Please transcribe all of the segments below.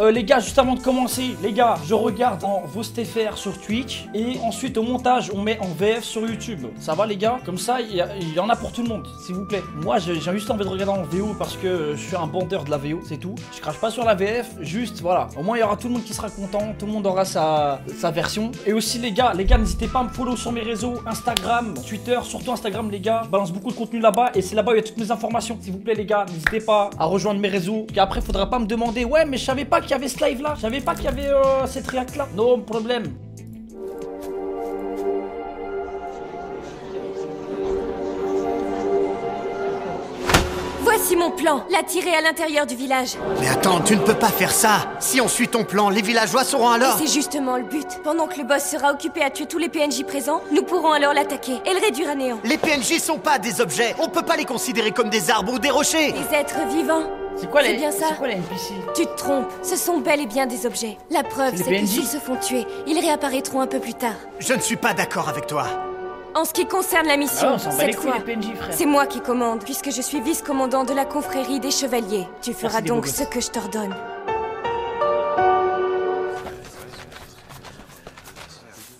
Les gars, juste avant de commencer, les gars, je regarde en VosTFR sur Twitch et ensuite au montage, on met en VF sur YouTube. Ça va les gars? Comme ça, il y en a pour tout le monde, s'il vous plaît. Moi, j'ai juste envie de regarder en VO parce que je suis un bandeur de la VO, c'est tout. Je crache pas sur la VF, juste voilà. Au moins, il y aura tout le monde qui sera content, tout le monde aura sa version. Et aussi les gars, n'hésitez pas à me follow sur mes réseaux, Instagram, Twitter, surtout Instagram les gars. Je balance beaucoup de contenu là-bas et c'est là-bas où il y a toutes mes informations. S'il vous plaît les gars, n'hésitez pas à rejoindre mes réseaux. Et après, faudra pas me demander, ouais, mais je savais pas qu'il y avait ce live là, je savais pas qu'il y avait cette réact là. Non problème. Voici mon plan, l'attirer à l'intérieur du village. Mais attends, tu ne peux pas faire ça. Si on suit ton plan, les villageois sauront alors. Et c'est justement le but. Pendant que le boss sera occupé à tuer tous les PNJ présents, nous pourrons alors l'attaquer et le réduire à néant. Les PNJ sont pas des objets. On peut pas les considérer comme des arbres ou des rochers. Des êtres vivants. C'est quoi les NPC? Tu te trompes, ce sont bel et bien des objets. La preuve, c'est que s'ils se font tuer, ils réapparaîtront un peu plus tard. Je ne suis pas d'accord avec toi. En ce qui concerne la mission, cette fois, PNJ, c'est moi qui commande, puisque je suis vice-commandant de la confrérie des chevaliers. Tu feras donc ce que je t'ordonne.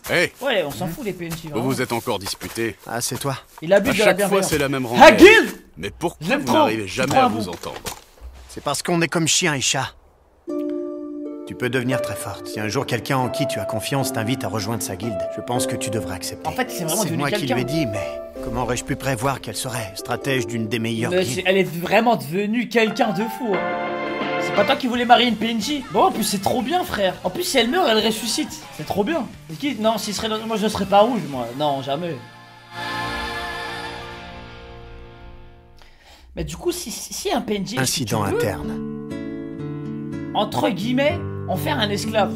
Hey. Ouais, on s'en fout les PNJ. Vous vous êtes encore disputés. Ah, c'est toi. Il abuse de la chaque fois, c'est la même rengaine. Hagil. Mais pourquoi vous n'arrivez jamais à vous entendre? C'est parce qu'on est comme chien et chat. Tu peux devenir très forte. Si un jour quelqu'un en qui tu as confiance t'invite à rejoindre sa guilde, je pense que tu devrais accepter. En fait, c'est vraiment devenu moi quelqu'un. qui lui ai dit, mais comment aurais-je pu prévoir qu'elle serait stratège d'une des meilleures guildes? Elle est vraiment devenue quelqu'un de fou. C'est pas toi qui voulais marier une PNJ? Bon, en plus, c'est trop bien, frère. En plus, si elle meurt, elle ressuscite. C'est trop bien. Non, s'il serait... Moi, je serais pas rouge, moi. Non, jamais. Mais du coup, si un PNJ... Incident interne. Entre guillemets, en faire un esclave.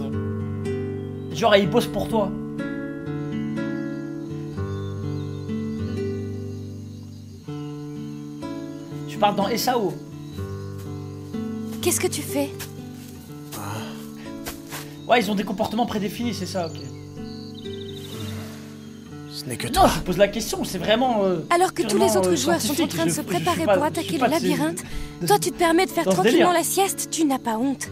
Genre, il bosse pour toi. Tu parles dans SAO. Qu'est-ce que tu fais? Ouais, ils ont des comportements prédéfinis, c'est ça, ok. Ce n'est que toi. Non, je pose la question, c'est vraiment... Alors que tous les autres joueurs sont en train de se préparer pour attaquer le labyrinthe, toi tu te permets de faire tranquillement la sieste, tu n'as pas honte.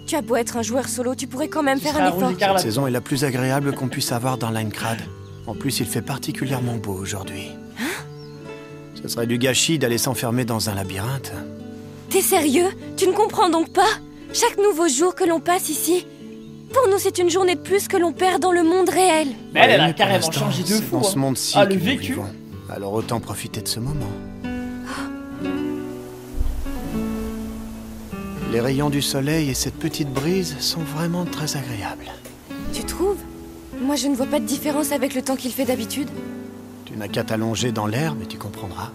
Tu as beau être un joueur solo, tu pourrais quand même faire un effort. Cette saison est la plus agréable qu'on puisse avoir dans Linecrad. En plus, il fait particulièrement beau aujourd'hui. Hein? Ce serait du gâchis d'aller s'enfermer dans un labyrinthe. T'es sérieux? Tu ne comprends donc pas? Chaque nouveau jour que l'on passe ici, pour nous c'est une journée de plus que l'on perd dans le monde réel. Mais elle a carrément changé de fou. Dans ce monde-ci le vécu. Alors autant profiter de ce moment. Les rayons du soleil et cette petite brise sont vraiment très agréables. Tu trouves? Moi je ne vois pas de différence avec le temps qu'il fait d'habitude. Tu n'as qu'à t'allonger dans l'herbe et tu comprendras.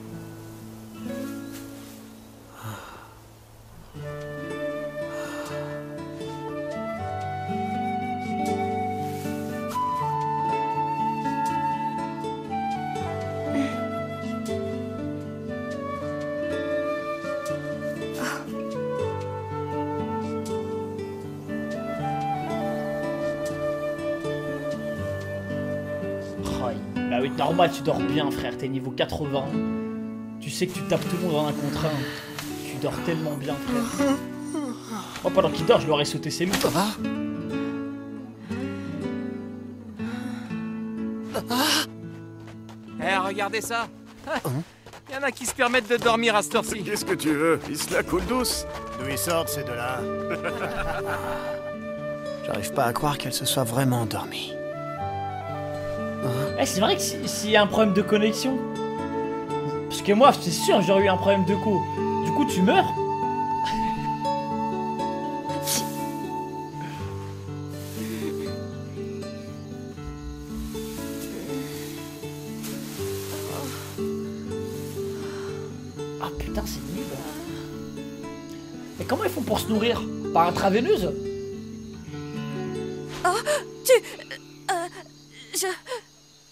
Bah oui, normal, tu dors bien, frère. T'es niveau 80. Tu sais que tu tapes tout le monde en un contre un. Tu dors tellement bien, frère. Moi, pendant qu'il dort, je lui aurais sauté ses loups. Ça va? Eh, regardez ça. Il y en a qui se permettent de dormir à cette heure-ci. Qu'est-ce que tu veux? Il se la coule douce. D'où ils sortent ces deux-là? J'arrive pas à croire qu'elle se soit vraiment endormie. Eh, c'est vrai que s'il y a un problème de connexion... Parce que moi, c'est sûr, j'aurais eu un problème de co. Du coup, tu meurs. Ah putain, c'est nul. Mais comment ils font pour se nourrir? Par intraveineuse? Oh, je...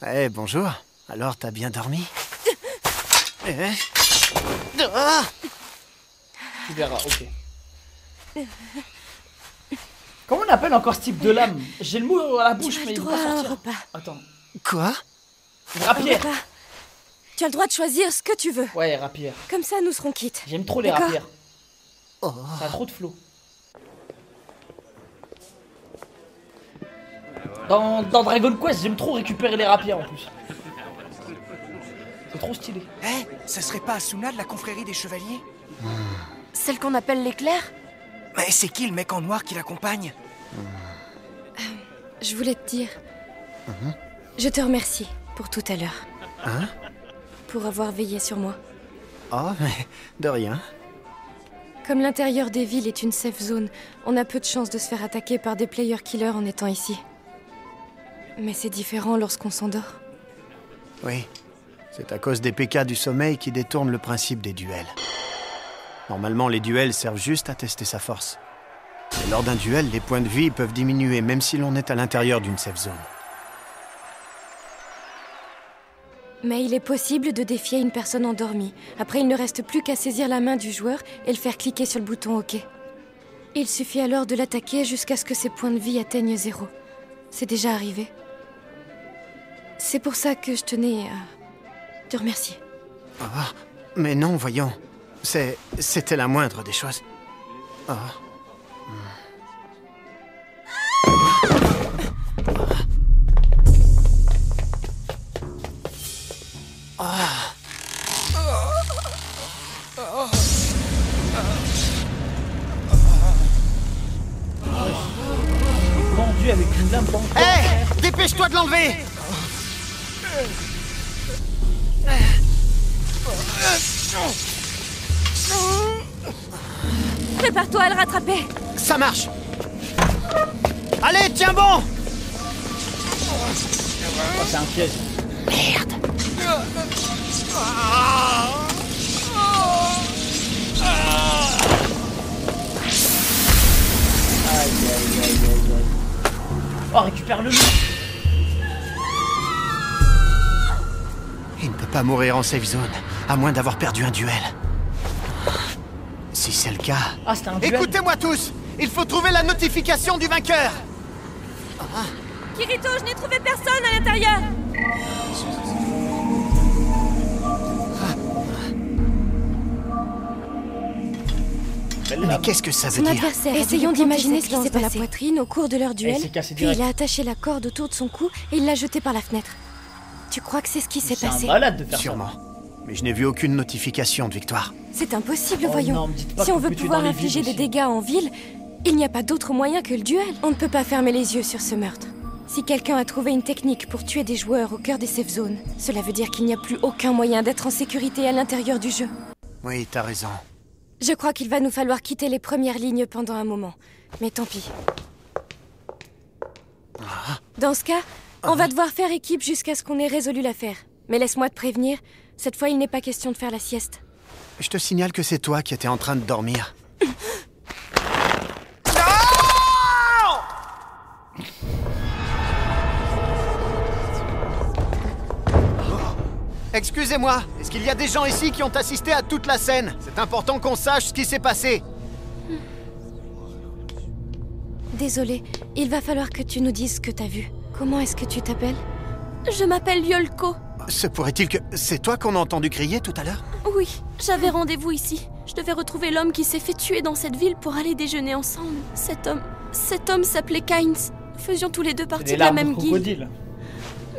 Eh, bonjour. Alors, t'as bien dormi? Tu verras, ok. Comment on appelle encore ce type de lame? J'ai le mot à la bouche, mais il va pas sortir. Attends. Quoi? Une rapière. Tu as le droit de choisir ce que tu veux. Ouais, rapière. Comme ça, nous serons quittes. J'aime trop les rapières. Ça a trop de flow. Dans Dragon Quest, j'aime trop récupérer les rapiers en plus. C'est trop stylé. Eh, ça serait pas Asuna de la confrérie des chevaliers? Celle qu'on appelle l'éclair? Mais c'est qui le mec en noir qui l'accompagne? Je voulais te dire... Je te remercie pour tout à l'heure. Hein? Pour avoir veillé sur moi. Oh, mais de rien. Comme l'intérieur des villes est une safe zone, on a peu de chances de se faire attaquer par des player killers en étant ici. Mais c'est différent lorsqu'on s'endort. Oui, c'est à cause des PK du sommeil qui détournent le principe des duels. Normalement, les duels servent juste à tester sa force. Et lors d'un duel, les points de vie peuvent diminuer même si l'on est à l'intérieur d'une safe zone. Mais il est possible de défier une personne endormie. Après, il ne reste plus qu'à saisir la main du joueur et le faire cliquer sur le bouton OK. Il suffit alors de l'attaquer jusqu'à ce que ses points de vie atteignent 0. C'est déjà arrivé. C'est pour ça que je tenais à te remercier. Ah, mais non, voyons. C'était la moindre des choses. Ah. Vendu avec une lame dans le corps. Hé, dépêche-toi de l'enlever. Prépare-toi à le rattraper. Ça marche. Allez, tiens bon. Oh, c'est un piège. Merde. Oh, récupère-le. Il ne peut pas mourir en safe zone, à moins d'avoir perdu un duel. Si c'est le cas... Ah, c'était un duel. Écoutez-moi tous. Il faut trouver la notification du vainqueur. Kirito, je n'ai trouvé personne à l'intérieur. Mais qu'est-ce que ça veut Son dire? adversaire. Essayons d'imaginer ce qui s'est passé dans la poitrine au cours de leur duel. Puis il a attaché la corde autour de son cou et il l'a jeté par la fenêtre. Tu crois que c'est ce qui s'est passé? C'est un malade de faire Sûrement. Mais je n'ai vu aucune notification de victoire. C'est impossible, Oh voyons. non, me dites pas Si on qu'on veut peut tuer pouvoir dans les infliger villes des aussi. dégâts en ville, il n'y a pas d'autre moyen que le duel. On ne peut pas fermer les yeux sur ce meurtre. Si quelqu'un a trouvé une technique pour tuer des joueurs au cœur des safe zones, cela veut dire qu'il n'y a plus aucun moyen d'être en sécurité à l'intérieur du jeu. Oui, t'as raison. Je crois qu'il va nous falloir quitter les premières lignes pendant un moment. Mais tant pis. Dans ce cas, on va devoir faire équipe jusqu'à ce qu'on ait résolu l'affaire. Mais laisse-moi te prévenir, cette fois il n'est pas question de faire la sieste. Je te signale que c'est toi qui étais en train de dormir. Excusez-moi, est-ce qu'il y a des gens ici qui ont assisté à toute la scène? C'est important qu'on sache ce qui s'est passé. Désolée, il va falloir que tu nous dises ce que t'as vu. Comment est-ce que tu t'appelles? Je m'appelle Yolko. Se pourrait-il que... C'est toi qu'on a entendu crier tout à l'heure? Oui, j'avais rendez-vous ici. Je devais retrouver l'homme qui s'est fait tuer dans cette ville pour aller déjeuner ensemble. Cet homme s'appelait Kynes. Nous faisions tous les deux partie de la même guilde.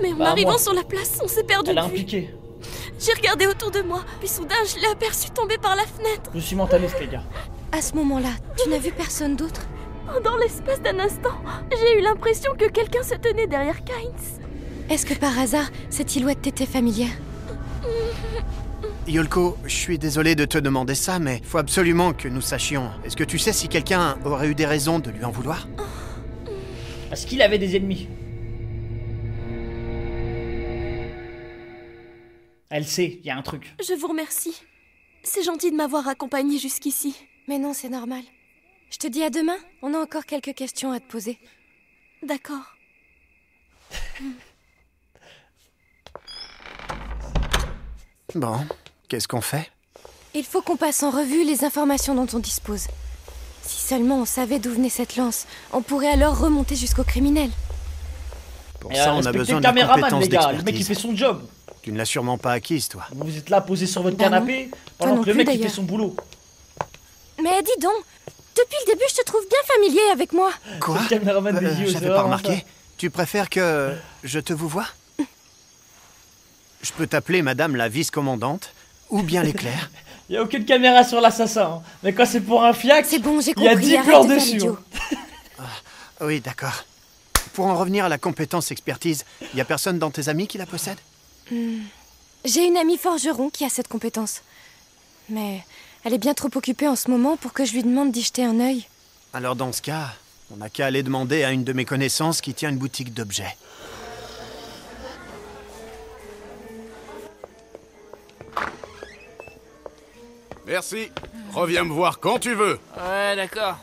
Mais en arrivant sur la place, on s'est perdu Elle de a vue. impliqué. J'ai regardé autour de moi, puis soudain, je l'ai aperçu tomber par la fenêtre. Je suis mentaliste, les gars. À ce moment-là, tu n'as vu personne d'autre? Pendant l'espace d'un instant, j'ai eu l'impression que quelqu'un se tenait derrière Kynes. Est-ce que par hasard, cette silhouette t'était familière? Yolko, je suis désolé de te demander ça, mais faut absolument que nous sachions. Est-ce que tu sais si quelqu'un aurait eu des raisons de lui en vouloir? Parce qu'il avait des ennemis. Elle sait, il y a un truc. Je vous remercie. C'est gentil de m'avoir accompagné jusqu'ici. Mais non, c'est normal. Je te dis à demain, on a encore quelques questions à te poser. D'accord. Bon, qu'est-ce qu'on fait? Il faut qu'on passe en revue les informations dont on dispose. Si seulement on savait d'où venait cette lance, on pourrait alors remonter jusqu'au criminel. Pour ça, on a Respectez besoin le de caméraman, compétences les gars. Le mec, il d'expertise. fait son job. Tu ne l'as sûrement pas acquise, toi. Vous êtes là posé sur votre Bah non. canapé pendant non que le plus, mec il fait d'ailleurs. son boulot. Mais dis donc, depuis le début, je te trouve bien familier avec moi. Quoi? C'est le caméraman des yeux, J'avais c'est pas vraiment remarqué. ça. Tu préfères que je te vous voie? Je peux t'appeler madame la vice-commandante, ou bien l'éclair. Il n'y a aucune caméra sur l'assassin. Hein. Mais quand c'est pour un fiac, c'est bon, j'ai il y a 10 plans dessus. Oui, d'accord. Pour en revenir à la compétence expertise, il y a personne dans tes amis qui la possède? J'ai une amie forgeron qui a cette compétence. Mais elle est bien trop occupée en ce moment pour que je lui demande d'y jeter un œil. Alors dans ce cas, on n'a qu'à aller demander à une de mes connaissances qui tient une boutique d'objets. Merci. Reviens me voir quand tu veux. Ouais, d'accord.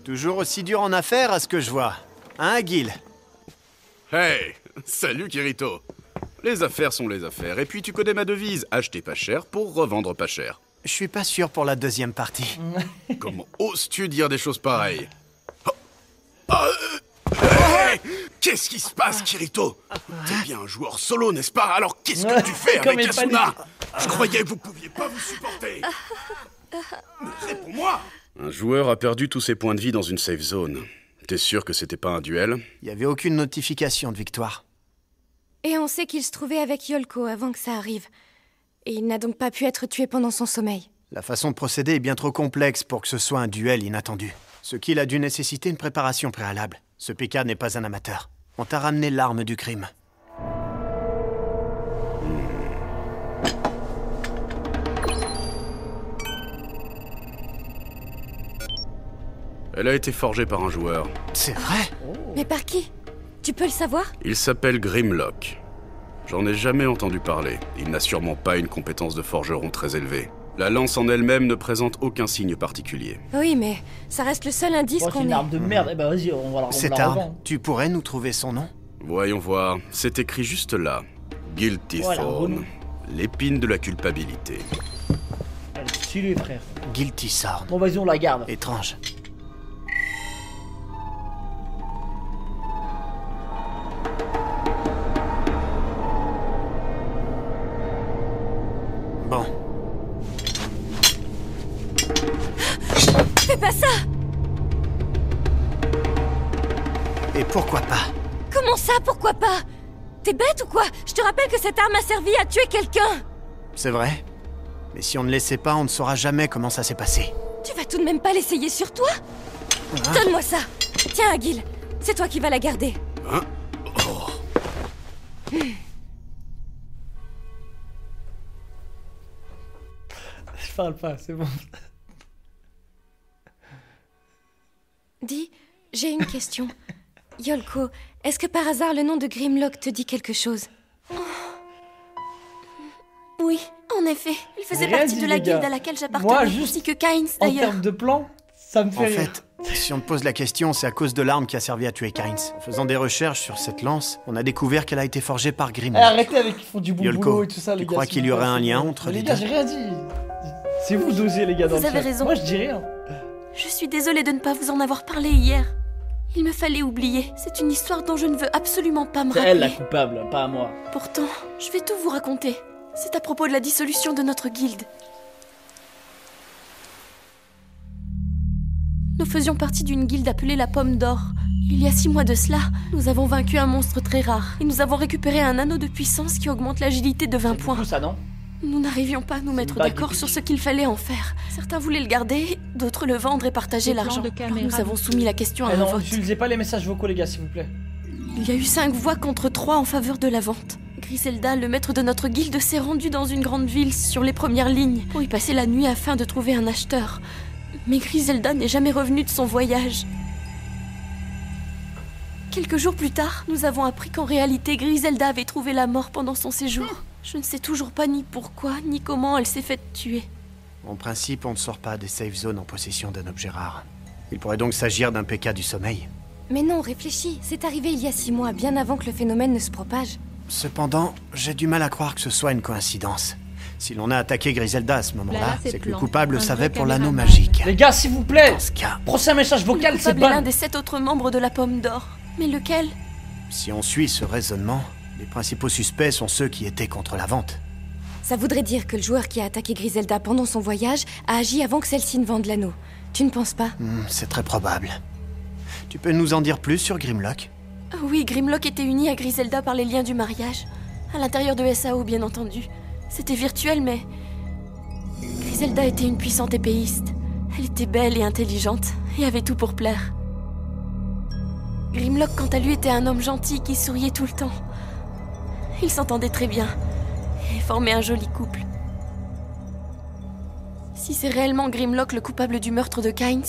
Toujours aussi dur en affaires à ce que je vois. Hein, Gil? Hey, salut Kirito. Les affaires sont les affaires, et puis tu connais ma devise, acheter pas cher pour revendre pas cher. Je suis pas sûr pour la deuxième partie. Comment oses-tu dire des choses pareilles? Hey, qu'est-ce qui se passe, Kirito? T'es bien un joueur solo, n'est-ce pas? Alors qu'est-ce que tu fais avec Asuna? Je croyais que vous pouviez pas vous supporter. Mais réponds-moi! Un joueur a perdu tous ses points de vie dans une safe zone. T'es sûr que c'était pas un duel? Il n'y avait aucune notification de victoire. Et on sait qu'il se trouvait avec Yolko avant que ça arrive. Et il n'a donc pas pu être tué pendant son sommeil. La façon de procéder est bien trop complexe pour que ce soit un duel inattendu. Ce kill a dû nécessiter une préparation préalable. Ce PK n'est pas un amateur. On t'a ramené l'arme du crime. Elle a été forgée par un joueur. C'est vrai? Mais par qui? Tu peux le savoir? Il s'appelle Grimlock. J'en ai jamais entendu parler. Il n'a sûrement pas une compétence de forgeron très élevée. La lance en elle-même ne présente aucun signe particulier. Oui, mais ça reste le seul indice qu'on ait. C'est une arme de merde. Eh ben vas-y, on va la Cette arme, tu pourrais nous trouver son nom? Voyons voir. C'est écrit juste là. Guilty Thorn. L'épine de la culpabilité. Elle est stylée, frère. Guilty Thorn. Bon, vas-y, on la garde. Étrange. Bon. Fais pas ça! Et pourquoi pas? Comment ça, pourquoi pas? T'es bête ou quoi? Je te rappelle que cette arme a servi à tuer quelqu'un! C'est vrai. Mais si on ne l'essaie pas, on ne saura jamais comment ça s'est passé. Tu vas tout de même pas l'essayer sur toi? Donne-moi ça! Tiens, Agil, c'est toi qui vas la garder. Hein? Je parle pas, c'est bon. Dis, j'ai une question. Yolko, est-ce que par hasard le nom de Grimlock te dit quelque chose? Oui, en effet. Il faisait partie de la guilde à laquelle j'appartenais, ainsi que Kynes En d'ailleurs. termes de plan, ça me fait rire. En fait, si on te pose la question, c'est à cause de l'arme qui a servi à tuer Kynes. En faisant des recherches sur cette lance, on a découvert qu'elle a été forgée par Grimlock. Arrêtez avec qu'ils font du boulot Yolko, et tout ça, les tu gars. crois qu'il y aurait un lien entre les deux? Les gars, j'ai rien dit. C'est vous d'oser, les gars, dans le Vous avez chat. raison. Moi, je dis rien. Je suis désolée de ne pas vous en avoir parlé hier. Il me fallait oublier. C'est une histoire dont je ne veux absolument pas me C'est elle la rappeler. coupable, pas moi. Pourtant, je vais tout vous raconter. C'est à propos de la dissolution de notre guilde. Nous faisions partie d'une guilde appelée la Pomme d'Or. Il y a 6 mois de cela, nous avons vaincu un monstre très rare. Et nous avons récupéré un anneau de puissance qui augmente l'agilité de 20 points. Tout ça, non? Nous n'arrivions pas à nous mettre d'accord sur ce qu'il fallait en faire. Certains voulaient le garder, d'autres le vendre et partager l'argent. Alors nous avons soumis la question à un non, vote. n'utilisez pas les messages vocaux, les gars, s'il vous plaît. Il y a eu 5 voix contre 3 en faveur de la vente. Griselda, le maître de notre guilde, s'est rendu dans une grande ville sur les premières lignes pour y passer la nuit afin de trouver un acheteur. Mais Griselda n'est jamais revenue de son voyage. Quelques jours plus tard, nous avons appris qu'en réalité, Griselda avait trouvé la mort pendant son séjour. Je ne sais toujours pas ni pourquoi, ni comment elle s'est faite tuer. En principe, on ne sort pas des safe zones en possession d'un objet rare. Il pourrait donc s'agir d'un PK du sommeil. Mais non, réfléchis, c'est arrivé il y a 6 mois, bien avant que le phénomène ne se propage. Cependant, j'ai du mal à croire que ce soit une coïncidence. Si l'on a attaqué Griselda à ce moment-là, c'est que le coupable le savait pour l'anneau magique. Les gars, s'il vous plaît, Dans ce cas, prochain message vocal, Le c'est coupable est l'un bon. des 7 autres membres de la Pomme d'Or. Mais lequel? si on suit ce raisonnement, les principaux suspects sont ceux qui étaient contre la vente. Ça voudrait dire que le joueur qui a attaqué Griselda pendant son voyage a agi avant que celle-ci ne vende l'anneau. Tu ne penses pas? C'est très probable. Tu peux nous en dire plus sur Grimlock? Oui, Grimlock était uni à Griselda par les liens du mariage. À l'intérieur de SAO, bien entendu. C'était virtuel, mais... Griselda était une puissante épéiste. Elle était belle et intelligente, et avait tout pour plaire. Grimlock, quant à lui, était un homme gentil qui souriait tout le temps. Ils s'entendaient très bien, et formaient un joli couple. Si c'est réellement Grimlock le coupable du meurtre de Kynes,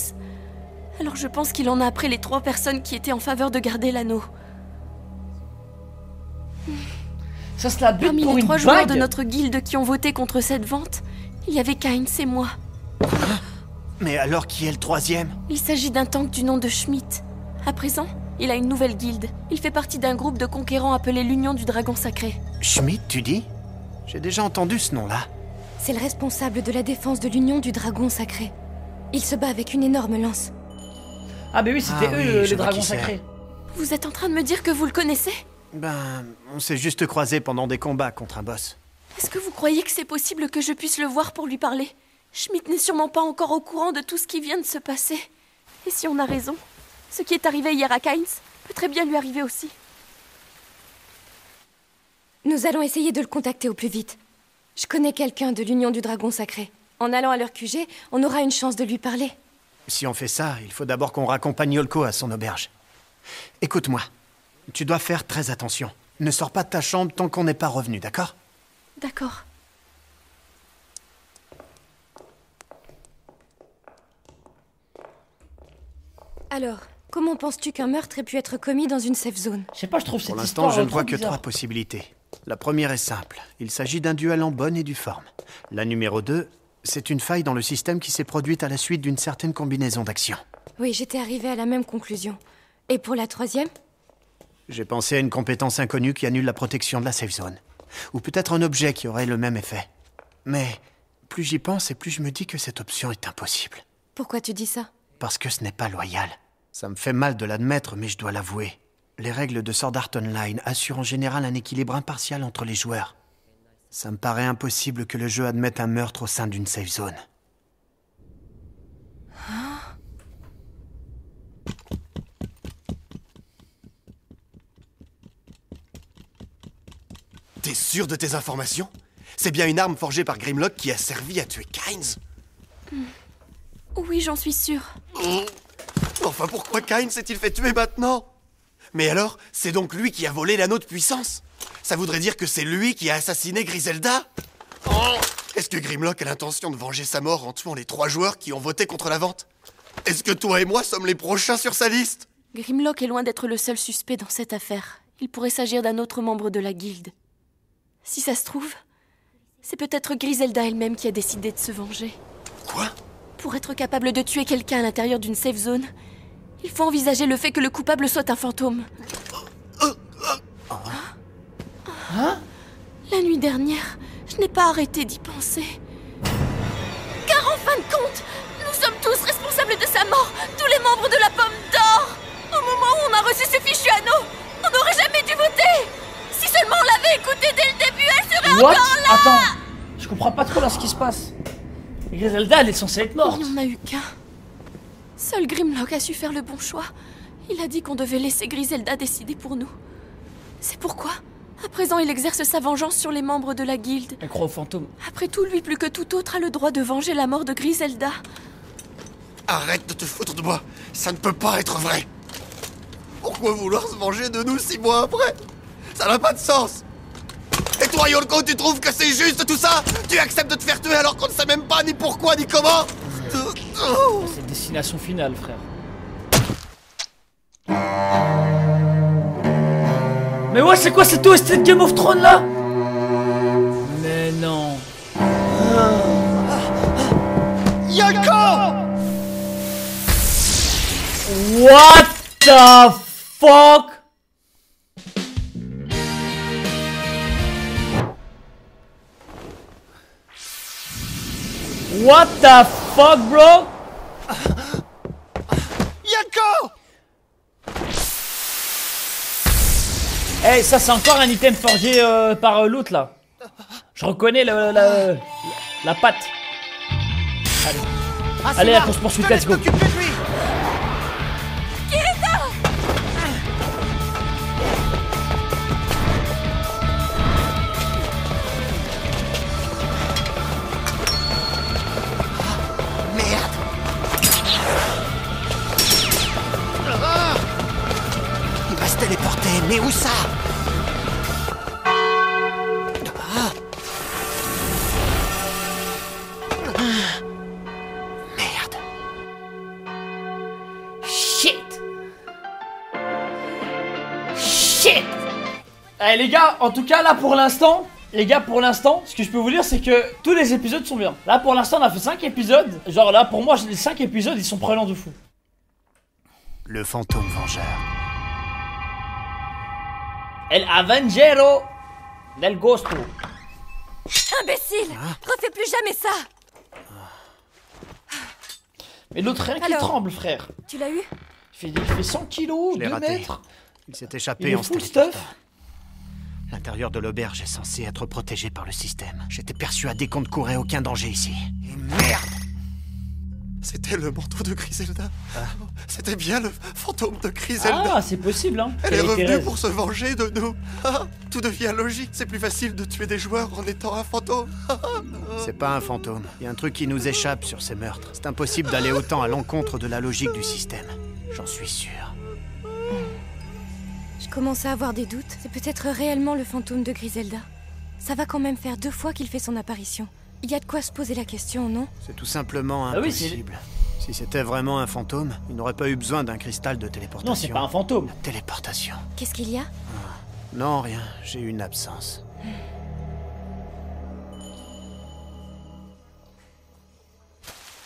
alors je pense qu'il en a après les 3 personnes qui étaient en faveur de garder l'anneau. Ça se la bute Parmi pour les une 3 joueurs bague. de notre guilde qui ont voté contre cette vente, il y avait Kynes et moi. Mais alors qui est le 3e? Il s'agit d'un tank du nom de Schmidt. À présent, il a une nouvelle guilde. Il fait partie d'un groupe de conquérants appelé l'Union du Dragon Sacré. Schmidt, tu dis? J'ai déjà entendu ce nom-là. C'est le responsable de la défense de l'Union du Dragon Sacré. Il se bat avec une énorme lance. Ah, mais oui, c'était Ah eux, oui, je les vois dragons qui c'est. sacrés. Vous êtes en train de me dire que vous le connaissez? Ben, on s'est juste croisés pendant des combats contre un boss. Est-ce que vous croyez que c'est possible que je puisse le voir pour lui parler? Schmidt n'est sûrement pas encore au courant de tout ce qui vient de se passer. Et si on a raison, ce qui est arrivé hier à Kynes peut très bien lui arriver aussi. Nous allons essayer de le contacter au plus vite. Je connais quelqu'un de l'Union du Dragon Sacré. En allant à leur QG, on aura une chance de lui parler. Si on fait ça, il faut d'abord qu'on raccompagne Yolko à son auberge. Écoute-moi, tu dois faire très attention. Ne sors pas de ta chambre tant qu'on n'est pas revenu, d'accord? D'accord. Alors, comment penses-tu qu'un meurtre ait pu être commis dans une safe zone? Je sais pas, je trouve cette Pour histoire l'instant, je ne trop vois que bizarre. 3 possibilités. La première est simple. Il s'agit d'un duel en bonne et due forme. La numéro 2, c'est une faille dans le système qui s'est produite à la suite d'une certaine combinaison d'actions. Oui, j'étais arrivée à la même conclusion. Et pour la 3e? J'ai pensé à une compétence inconnue qui annule la protection de la safe zone. Ou peut-être un objet qui aurait le même effet. Mais plus j'y pense et plus je me dis que cette option est impossible. Pourquoi tu dis ça? Parce que ce n'est pas loyal. Ça me fait mal de l'admettre, mais je dois l'avouer. Les règles de Sword Art Online assurent en général un équilibre impartial entre les joueurs. Ça me paraît impossible que le jeu admette un meurtre au sein d'une safe zone. T'es sûr de tes informations? C'est bien une arme forgée par Grimlock qui a servi à tuer Kynes? Oui, j'en suis sûre. Enfin, pourquoi Kynes s'est-il fait tuer maintenant? Mais alors, c'est donc lui qui a volé l'anneau de puissance? Ça voudrait dire que c'est lui qui a assassiné Griselda? Est-ce que Grimlock a l'intention de venger sa mort en tuant les 3 joueurs qui ont voté contre la vente? Est-ce que toi et moi sommes les prochains sur sa liste? Grimlock est loin d'être le seul suspect dans cette affaire. Il pourrait s'agir d'un autre membre de la guilde. Si ça se trouve, c'est peut-être Griselda elle-même qui a décidé de se venger. Quoi? Pour être capable de tuer quelqu'un à l'intérieur d'une safe zone, il faut envisager le fait que le coupable soit un fantôme. Hein? La nuit dernière, je n'ai pas arrêté d'y penser. Car en fin de compte, nous sommes tous responsables de sa mort, tous les membres de la Pomme d'Or. Au moment où on a reçu ce fichu anneau, on n'aurait jamais dû voter. Si seulement on l'avait écouté dès le début, elle serait What? encore là. Attends, je comprends pas trop là ce qui se passe. Griselda, elle est censée être morte. Il n'y en a eu qu'un. Seul Grimlock a su faire le bon choix. Il a dit qu'on devait laisser Griselda décider pour nous. C'est pourquoi, à présent, il exerce sa vengeance sur les membres de la guilde. Elle croit aux fantômes. Après tout, lui plus que tout autre a le droit de venger la mort de Griselda. Arrête de te foutre de moi. Ça ne peut pas être vrai. Pourquoi vouloir se venger de nous 6 mois après? Ça n'a pas de sens. Et toi, Yolko, tu trouves que c'est juste tout ça? Tu acceptes de te faire tuer alors qu'on ne sait même pas ni pourquoi ni comment? C'est destination finale, frère. Mais ouais, c'est quoi cette OST de Game of Thrones là? Mais non. Yolko! What the fuck? What the fuck, bro? Yolko! Eh, ça c'est encore un item forgé par l'autre là. Je reconnais la patte. Allez, allez, la course poursuite, let's go. Kirita! mais où ça? Merde. Shit. Allez les gars, en tout cas là pour l'instant, ce que je peux vous dire c'est que tous les épisodes sont bien. Là pour l'instant on a fait 5 épisodes. Genre là pour moi les 5 épisodes ils sont prenants de fou. Le fantôme vengeur. El Avengero del Ghosto. Imbécile, refais plus jamais ça. Mais l'autre rien qui tremble frère. Tu l'as eu? Il fait 100 kilos, 2 mètres. Il s'est échappé en full stuff. L'intérieur de l'auberge est censé être protégé par le système. J'étais persuadé qu'on ne courait aucun danger ici. Et merde! C'était le manteau de Griselda. C'était bien le fantôme de Griselda. Ah, c'est possible, hein. Elle est revenue pour se venger de nous. Tout devient logique. C'est plus facile de tuer des joueurs en étant un fantôme. C'est pas un fantôme. Il y a un truc qui nous échappe sur ces meurtres. C'est impossible d'aller autant à l'encontre de la logique du système. J'en suis sûr. Je commence à avoir des doutes. C'est peut-être réellement le fantôme de Griselda. Ça va quand même faire 2 fois qu'il fait son apparition. Il y a de quoi se poser la question, non? C'est tout simplement impossible. Si c'était vraiment un fantôme, il n'aurait pas eu besoin d'un cristal de téléportation. Non, c'est pas un fantôme. La téléportation. Qu'est-ce qu'il y a? Non, rien. J'ai eu une absence.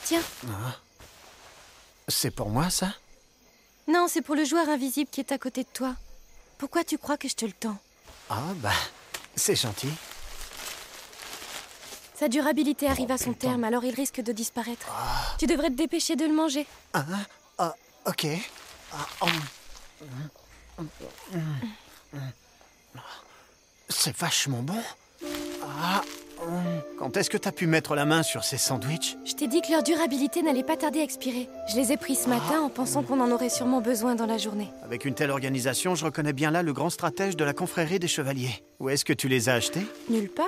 Tiens. C'est pour moi, ça? Non, c'est pour le joueur invisible qui est à côté de toi. Pourquoi tu crois que je te le tends? Ah, bah, c'est gentil. Sa durabilité arrive à son terme, alors il risque de disparaître. Tu devrais te dépêcher de le manger. Ok. C'est vachement bon. Quand est-ce que t'as pu mettre la main sur ces sandwichs? Je t'ai dit que leur durabilité n'allait pas tarder à expirer. Je les ai pris ce matin en pensant qu'on en aurait sûrement besoin dans la journée. Avec une telle organisation, je reconnais bien là le grand stratège de la confrérie des chevaliers. Où est-ce que tu les as achetés? Nulle part.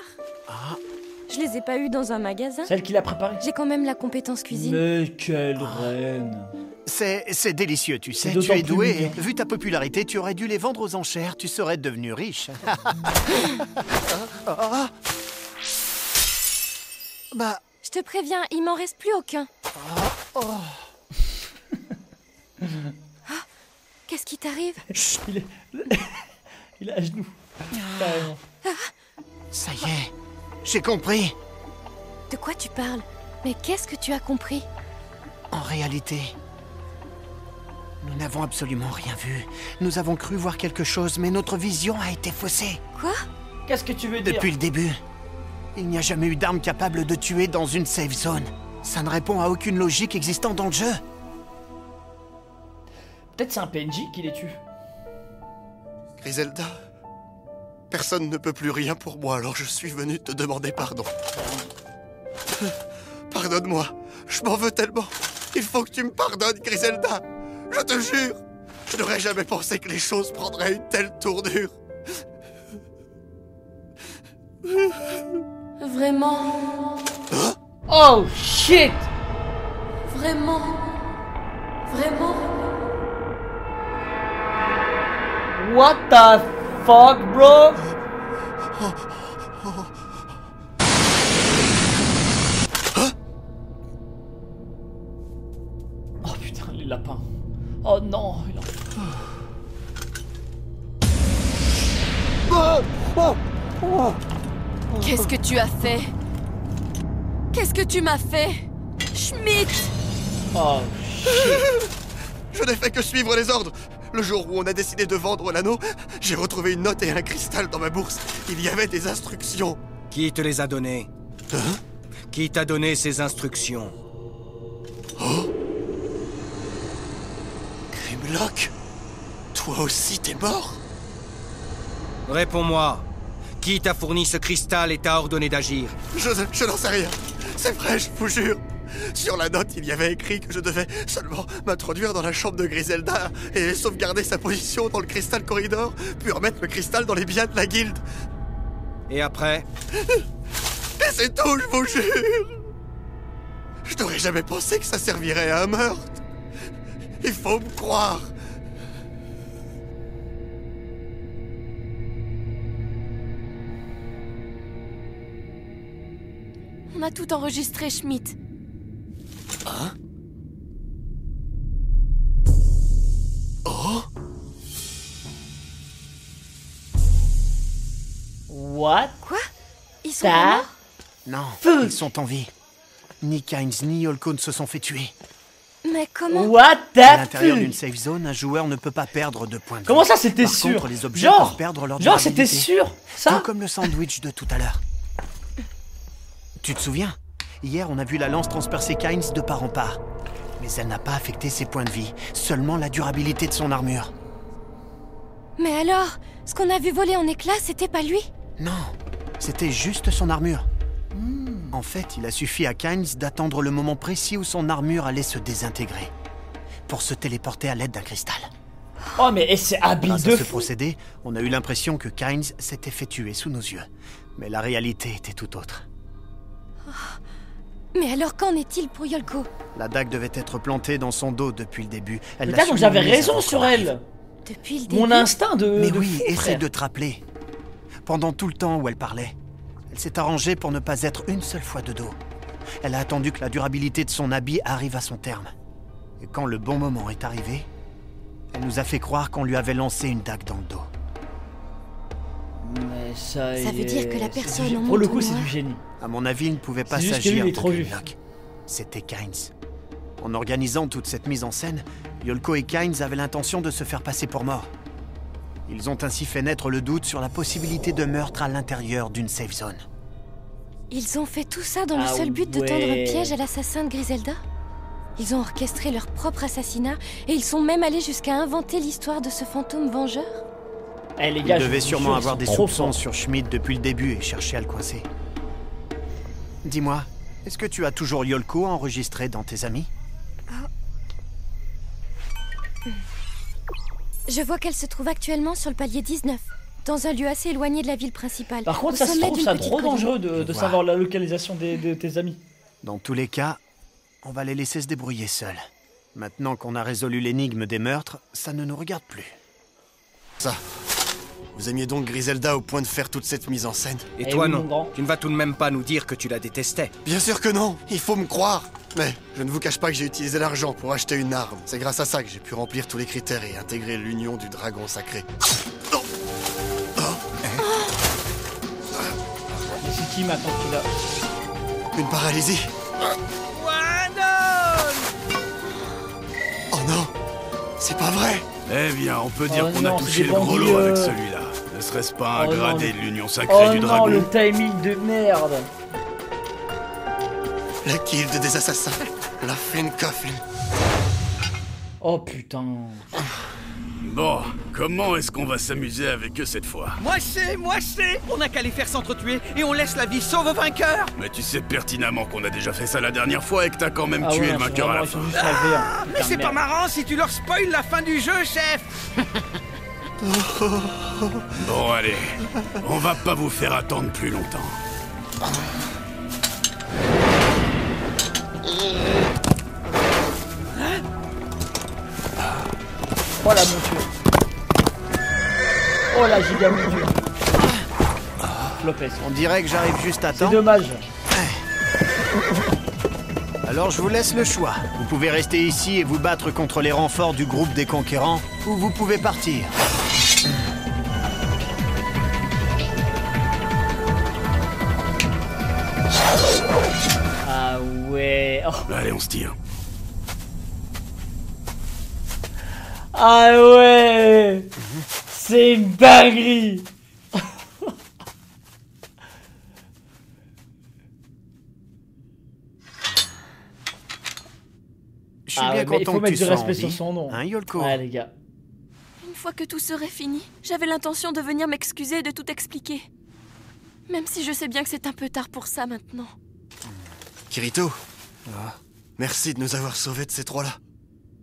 Je les ai pas eus dans un magasin. Celle qui l'a préparé. J'ai quand même la compétence cuisine. Mais quelle reine. C'est délicieux, tu sais. Tu es doué. Vu ta popularité, tu aurais dû les vendre aux enchères. Tu serais devenu riche. Bah... Je te préviens, il m'en reste plus aucun. Qu'est-ce qui t'arrive? Il est à genoux. Carrément. Ça y est, j'ai compris. De quoi tu parles? Mais qu'est-ce que tu as compris? En réalité, nous n'avons absolument rien vu. Nous avons cru voir quelque chose, mais notre vision a été faussée. Quoi? Qu'est-ce que tu veux dire? Depuis le début, il n'y a jamais eu d'arme capable de tuer dans une safe zone. Ça ne répond à aucune logique existant dans le jeu. Peut-être c'est un PNJ qui les tue. Griselda, personne ne peut plus rien pour moi, alors je suis venu te demander pardon. Pardonne-moi, je m'en veux tellement. Il faut que tu me pardonnes, Griselda. Je te jure, je n'aurais jamais pensé que les choses prendraient une telle tournure. Vraiment? Hein? Oh shit! Vraiment? Vraiment? What the fuck, bro? Oh putain, les lapins. Oh non, il en... Qu'est-ce que tu as fait? Qu'est-ce que tu m'as fait? Schmidt! Oh shit. Je n'ai fait que suivre les ordres. Le jour où on a décidé de vendre l'anneau, j'ai retrouvé une note et un cristal dans ma bourse. Il y avait des instructions. Qui te les a données? Qui t'a donné ces instructions? Grimlock? Toi aussi t'es mort? Réponds-moi. Qui t'a fourni ce cristal et t'a ordonné d'agir? Je n'en sais rien. C'est vrai, je vous jure. Sur la note, il y avait écrit que je devais seulement m'introduire dans la chambre de Griselda et sauvegarder sa position dans le cristal corridor, puis remettre le cristal dans les biens de la guilde. Et après? Et c'est tout, je vous jure. Je n'aurais jamais pensé que ça servirait à un meurtre. Il faut me croire. a tout enregistré, Schmidt. Hein? Oh? What? Quoi? Ils sont morts? Non, ils sont en vie. Ni Kynes ni Yolko ne se sont fait tuer. Mais comment? What the À l'intérieur d'une safe zone, un joueur ne peut pas perdre de points de vie. Comment ça, c'était Par sûr? contre, les objets peuvent perdre leur Genre, c'était durabilité. sûr, ça? Tout comme le sandwich de tout à l'heure. Tu te souviens? Hier, on a vu la lance transpercer Kynes de part en part. Mais elle n'a pas affecté ses points de vie, seulement la durabilité de son armure. Mais alors, ce qu'on a vu voler en éclats, c'était pas lui? Non, c'était juste son armure. En fait, il a suffi à Kynes d'attendre le moment précis où son armure allait se désintégrer, pour se téléporter à l'aide d'un cristal. Oh mais c'est habile Grâce de à ce fou. procédé, on a eu l'impression que Kynes s'était fait tuer sous nos yeux. Mais la réalité était tout autre. Mais alors qu'en est-il pour Yolko? La dague devait être plantée dans son dos depuis le début. Elle Putain, l'a donc j'avais surnommée raison avant sur qu'on arrive. elle. Depuis le début? Mon instinct de... Mais de oui, fou, essaie frère. de te rappeler. Pendant tout le temps où elle parlait, elle s'est arrangée pour ne pas être une seule fois de dos. Elle a attendu que la durabilité de son habit arrive à son terme. Et quand le bon moment est arrivé, elle nous a fait croire qu'on lui avait lancé une dague dans le dos. Mais ça veut dire que la personne en Pour le manteau coup, c'est noir- du génie. À mon avis, il ne pouvait pas C'est juste que s'agir lui, il est de trop vif. Grimlock. C'était Kynes. En organisant toute cette mise en scène, Yolko et Kynes avaient l'intention de se faire passer pour morts. Ils ont ainsi fait naître le doute sur la possibilité de meurtre à l'intérieur d'une safe zone. Ils ont fait tout ça dans le Ah seul but de tendre un ouais. piège à l'assassin de Griselda? Ils ont orchestré leur propre assassinat et ils sont même allés jusqu'à inventer l'histoire de ce fantôme vengeur? Eh les Ils gars, je devaient vous sûrement jure, avoir ils des sont trop soupçons forts. sur Schmidt depuis le début et chercher à le coincer. Dis-moi, est-ce que tu as toujours Yolko enregistré dans tes amis? Je vois qu'elle se trouve actuellement sur le palier 19, dans un lieu assez éloigné de la ville principale. Par contre, au ça se sommet trouve d'une ça petite trop colline. dangereux de Je vois. savoir la localisation de tes amis. Dans tous les cas, on va les laisser se débrouiller seuls. Maintenant qu'on a résolu l'énigme des meurtres, ça ne nous regarde plus. Ça. Vous aimiez donc Griselda au point de faire toute cette mise en scène? Et Eh toi oui, mon non. grand. Tu ne vas tout de même pas nous dire que tu la détestais. Bien sûr que non, il faut me croire. Mais je ne vous cache pas que j'ai utilisé l'argent pour acheter une arme. C'est grâce à ça que j'ai pu remplir tous les critères et intégrer l'union du dragon sacré. Oh. Mais c'est qui maintenant qui l'a... Une paralysie. Oh non, c'est pas vrai. Eh bien, on peut dire Oh qu'on non, a c'est touché des le gros bandits, lot avec celui-là. Ne serait-ce pas un Oh non, gradé le- de l'union sacrée Oh du non, dragon? le timing de merde. La guilde des assassins. La Fin Coffin. Oh putain. Bon, comment est-ce qu'on va s'amuser avec eux cette fois? Moi je sais. On n'a qu'à les faire s'entretuer et on laisse la vie sauve au vainqueur. Mais tu sais pertinemment qu'on a déjà fait ça la dernière fois et que t'as quand même Ah tué ouais, le vainqueur à la ils sont fin. juste salvés, hein. Mais Putain, c'est pas merde. marrant si tu leur spoil la fin du jeu, chef. Bon, allez, on va pas vous faire attendre plus longtemps. Oh la monture. Oh la giga monture. Lopez. On dirait que j'arrive juste à C'est temps. dommage. Alors je vous laisse le choix. Vous pouvez rester ici et vous battre contre les renforts du groupe des conquérants, ou vous pouvez partir. Ah ouais. Oh. Allez, on se tire. Ah ouais. C'est une dinguerie. Je suis Ah bien ouais, mais il content faut que tu mettre du sois respect en sur vie. son nom. Hein, Yolko? Ouais les gars. Une fois que tout serait fini, j'avais l'intention de venir m'excuser et de tout expliquer. Même si je sais bien que c'est un peu tard pour ça maintenant. Kirito. Merci de nous avoir sauvés de ces trois-là.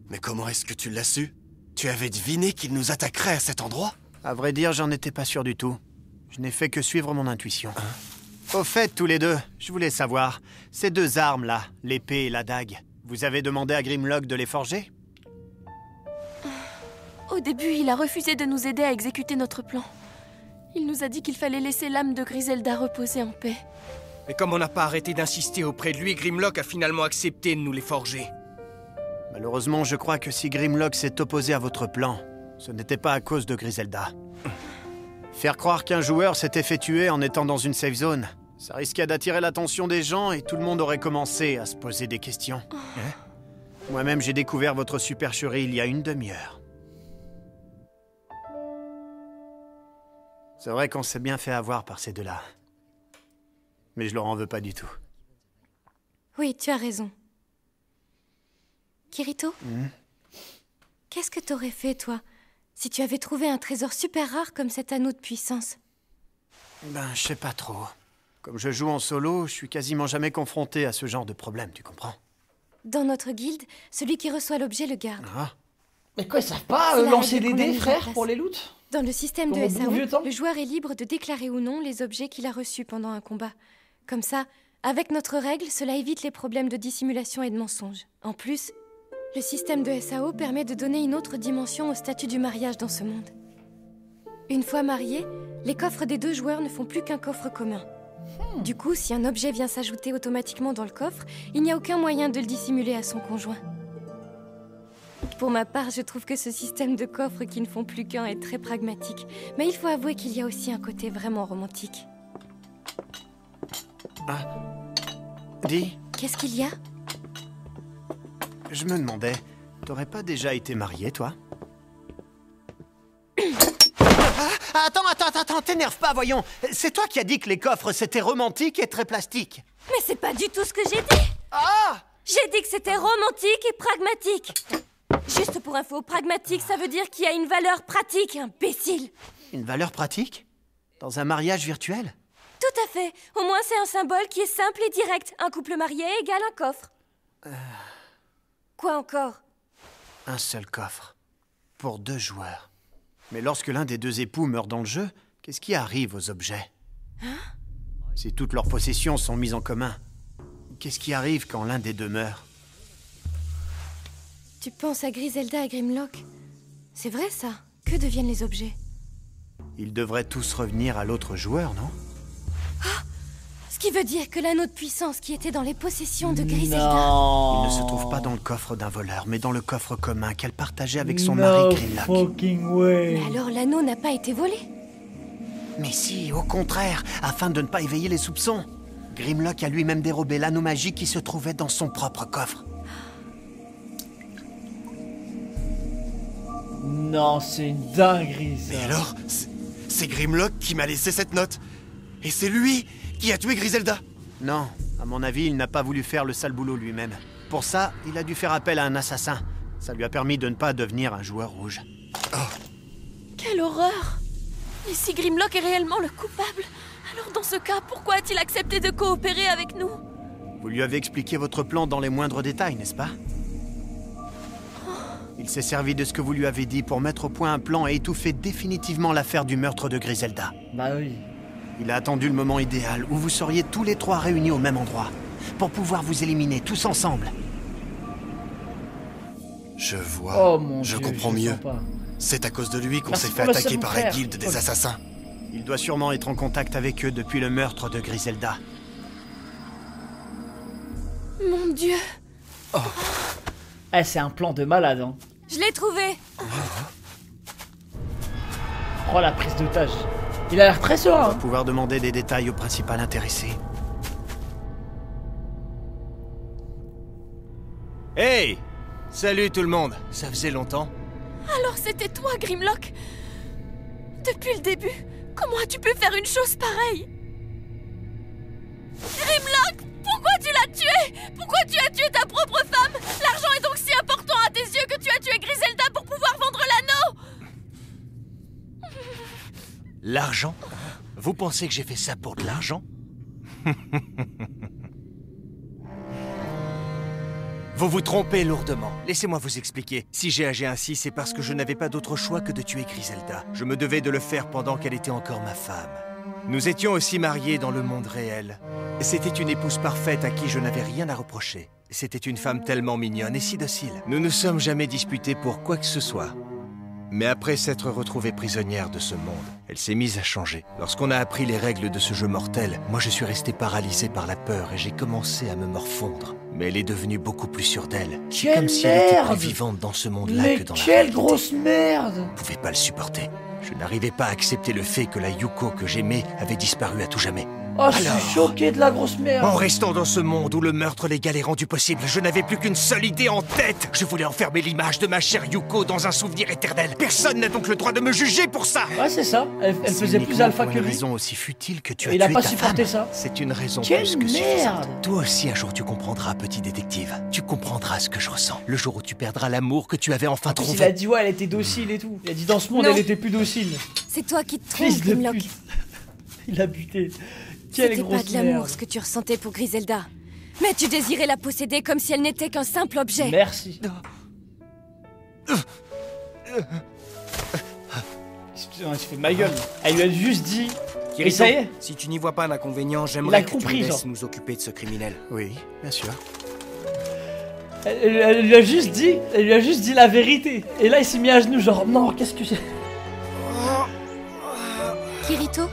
Mais comment est-ce que tu l'as su? Tu avais deviné qu'ils nous attaqueraient à cet endroit? À vrai dire, j'en étais pas sûr du tout. Je n'ai fait que suivre mon intuition. Au fait, tous les deux, je voulais savoir, ces deux armes-là, l'épée et la dague, vous avez demandé à Grimlock de les forger? Au début, il a refusé de nous aider à exécuter notre plan. Il nous a dit qu'il fallait laisser l'âme de Griselda reposer en paix. Et comme on n'a pas arrêté d'insister auprès de lui, Grimlock a finalement accepté de nous les forger. Malheureusement, je crois que si Grimlock s'est opposé à votre plan, ce n'était pas à cause de Griselda. Faire croire qu'un joueur s'était fait tuer en étant dans une safe zone, ça risquait d'attirer l'attention des gens et tout le monde aurait commencé à se poser des questions. Moi-même, j'ai découvert votre supercherie il y a une demi-heure. C'est vrai qu'on s'est bien fait avoir par ces deux-là. Mais je leur en veux pas du tout. Oui, tu as raison. Kirito, qu'est-ce que t'aurais fait, toi, si tu avais trouvé un trésor super rare comme cet anneau de puissance? Ben, je sais pas trop. Comme je joue en solo, je suis quasiment jamais confronté à ce genre de problème, tu comprends? Dans notre guilde, celui qui reçoit l'objet le garde. Ah. Mais quoi, ils savent pas lancer des dés, frère, pour les loots? Dans le système de SAO, le joueur est libre de déclarer ou non les objets qu'il a reçus pendant un combat. Comme ça, avec notre règle, cela évite les problèmes de dissimulation et de mensonge. En plus, le système de SAO permet de donner une autre dimension au statut du mariage dans ce monde. Une fois mariés, les coffres des deux joueurs ne font plus qu'un coffre commun. Du coup, si un objet vient s'ajouter automatiquement dans le coffre, il n'y a aucun moyen de le dissimuler à son conjoint. Pour ma part, je trouve que ce système de coffres qui ne font plus qu'un est très pragmatique. Mais il faut avouer qu'il y a aussi un côté vraiment romantique. Ah. Dis. Qu'est-ce qu'il y a? Je me demandais, t'aurais pas déjà été marié, toi? Attends, t'énerve pas, voyons. C'est toi qui as dit que les coffres, c'était romantique et très plastique. Mais c'est pas du tout ce que j'ai dit. Ah! J'ai dit que c'était romantique et pragmatique. Juste pour info, pragmatique, ça veut dire qu'il y a une valeur pratique, imbécile. Une valeur pratique? Dans un mariage virtuel? Tout à fait. Au moins, c'est un symbole qui est simple et direct. Un couple marié égale un coffre. Quoi encore? Un seul coffre. Pour deux joueurs. Mais lorsque l'un des deux époux meurt dans le jeu, qu'est-ce qui arrive aux objets? Si toutes leurs possessions sont mises en commun, qu'est-ce qui arrive quand l'un des deux meurt? Tu penses à Griselda et Grimlock? C'est vrai, ça. Que deviennent les objets? Ils devraient tous revenir à l'autre joueur, non? Ce qui veut dire que l'anneau de puissance qui était dans les possessions de Griselda... Il ne se trouve pas dans le coffre d'un voleur, mais dans le coffre commun qu'elle partageait avec son mari Grimlock. Mais alors l'anneau n'a pas été volé? Mais si, au contraire, afin de ne pas éveiller les soupçons. Grimlock a lui-même dérobé l'anneau magique qui se trouvait dans son propre coffre. Non, c'est une dinguerie, ça. Mais alors, c'est Grimlock qui m'a laissé cette note. Et c'est lui qui a tué Griselda. Non, à mon avis, il n'a pas voulu faire le sale boulot lui-même. Pour ça, il a dû faire appel à un assassin. Ça lui a permis de ne pas devenir un joueur rouge. Quelle horreur! Et si Grimlock est réellement le coupable, alors dans ce cas, pourquoi a-t-il accepté de coopérer avec nous? Vous lui avez expliqué votre plan dans les moindres détails, n'est-ce pas? Il s'est servi de ce que vous lui avez dit pour mettre au point un plan et étouffer définitivement l'affaire du meurtre de Griselda. Bah oui. Il a attendu le moment idéal où vous seriez tous les trois réunis au même endroit, pour pouvoir vous éliminer tous ensemble. Je vois. Oh mon je Dieu, comprends je mieux. sens pas. C'est à cause de lui qu'on Merci s'est fait pour le attaquer sub, par frère. la guilde des assassins. Il doit sûrement être en contact avec eux depuis le meurtre de Griselda. Mon Dieu! Eh, c'est un plan de malade, hein. Je l'ai trouvé. Oh, la prise d'otage. Il a l'air très serein. On va pouvoir demander des détails au principal intéressé. Hey! Salut tout le monde, ça faisait longtemps. Alors c'était toi, Grimlock? Depuis le début, comment as-tu pu faire une chose pareille? Grimlock, pourquoi tu l'as tué? Pourquoi tu as tué ta propre femme? L'argent est donc si important à tes yeux que tu as tué Griselda pour pouvoir vendre l'anneau? L'argent? Vous pensez que j'ai fait ça pour de l'argent? Vous vous trompez lourdement. Laissez-moi vous expliquer. Si j'ai agi ainsi, c'est parce que je n'avais pas d'autre choix que de tuer Griselda. Je me devais de le faire pendant qu'elle était encore ma femme. Nous étions aussi mariés dans le monde réel. C'était une épouse parfaite à qui je n'avais rien à reprocher. C'était une femme tellement mignonne et si docile. Nous ne sommes jamais disputés pour quoi que ce soit. Mais après s'être retrouvée prisonnière de ce monde, elle s'est mise à changer. Lorsqu'on a appris les règles de ce jeu mortel, moi je suis resté paralysé par la peur et j'ai commencé à me morfondre. Mais elle est devenue beaucoup plus sûre d'elle. C'est comme si elle était plus vivante dans ce monde-là que dans la réalité. Quelle grosse merde! Je pouvais pas le supporter. Je n'arrivais pas à accepter le fait que la Yuko que j'aimais avait disparu à tout jamais. Oh, je suis choqué de la grosse merde. En restant dans ce monde où le meurtre légal est rendu possible, je n'avais plus qu'une seule idée en tête. Je voulais enfermer l'image de ma chère Yuko dans un souvenir éternel. Personne n'a donc le droit de me juger pour ça. Ouais, c'est ça. Elle faisait plus alpha que lui. Une raison aussi futile que tu as il a tué pas ta supporté femme. ça. C'est une raison Quelle plus que merde. suffisante. Toi aussi, un jour, tu comprendras, petit détective. Tu comprendras ce que je ressens. Le jour où tu perdras l'amour que tu avais enfin trouvé. Il a dit ouais, elle était docile et tout. Il a dit dans ce monde, elle était plus docile. C'est toi qui te trompes, Grimlock. Il a buté. C'était pas de l'amour ce que tu ressentais pour Griselda. Mais tu désirais la posséder comme si elle n'était qu'un simple objet. Merci. Il se fait ma gueule. Elle lui a juste dit... Kirito, et ça y est. Si tu n'y vois pas d'inconvénient, j'aimerais que compris, tu nous laisses genre. nous occuper de ce criminel. Oui, bien sûr. Elle lui a juste dit la vérité. Et là, il s'est mis à genoux, genre, non, qu'est-ce que j'ai... Kirito,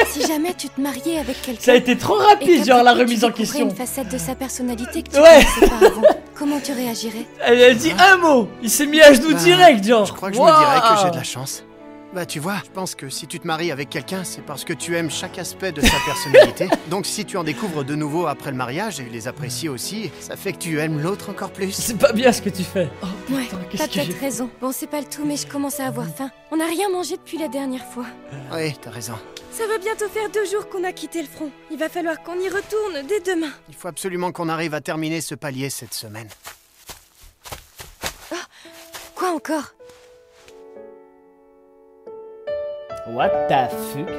si jamais tu te mariais avec quelqu'un... Ça a été trop rapide, genre, la remise en question. une facette de sa personnalité que tu connaissais pas avant. Comment tu réagirais? Elle a dit un mot. Il s'est mis à genoux direct, genre. Je crois que je me dirais que j'ai de la chance. Bah tu vois, je pense que si tu te maries avec quelqu'un, c'est parce que tu aimes chaque aspect de sa personnalité. Donc si tu en découvres de nouveaux après le mariage et les apprécies aussi, ça fait que tu aimes l'autre encore plus. C'est pas bien ce que tu fais. Oh, ouais, putain, t'as peut-être raison. Bon, c'est pas le tout, mais je commence à avoir faim. On n'a rien mangé depuis la dernière fois. Oui, t'as raison. Ça va bientôt faire 2 jours qu'on a quitté le front. Il va falloir qu'on y retourne dès demain. Il faut absolument qu'on arrive à terminer ce palier cette semaine. Oh, quoi encore? What the fuck?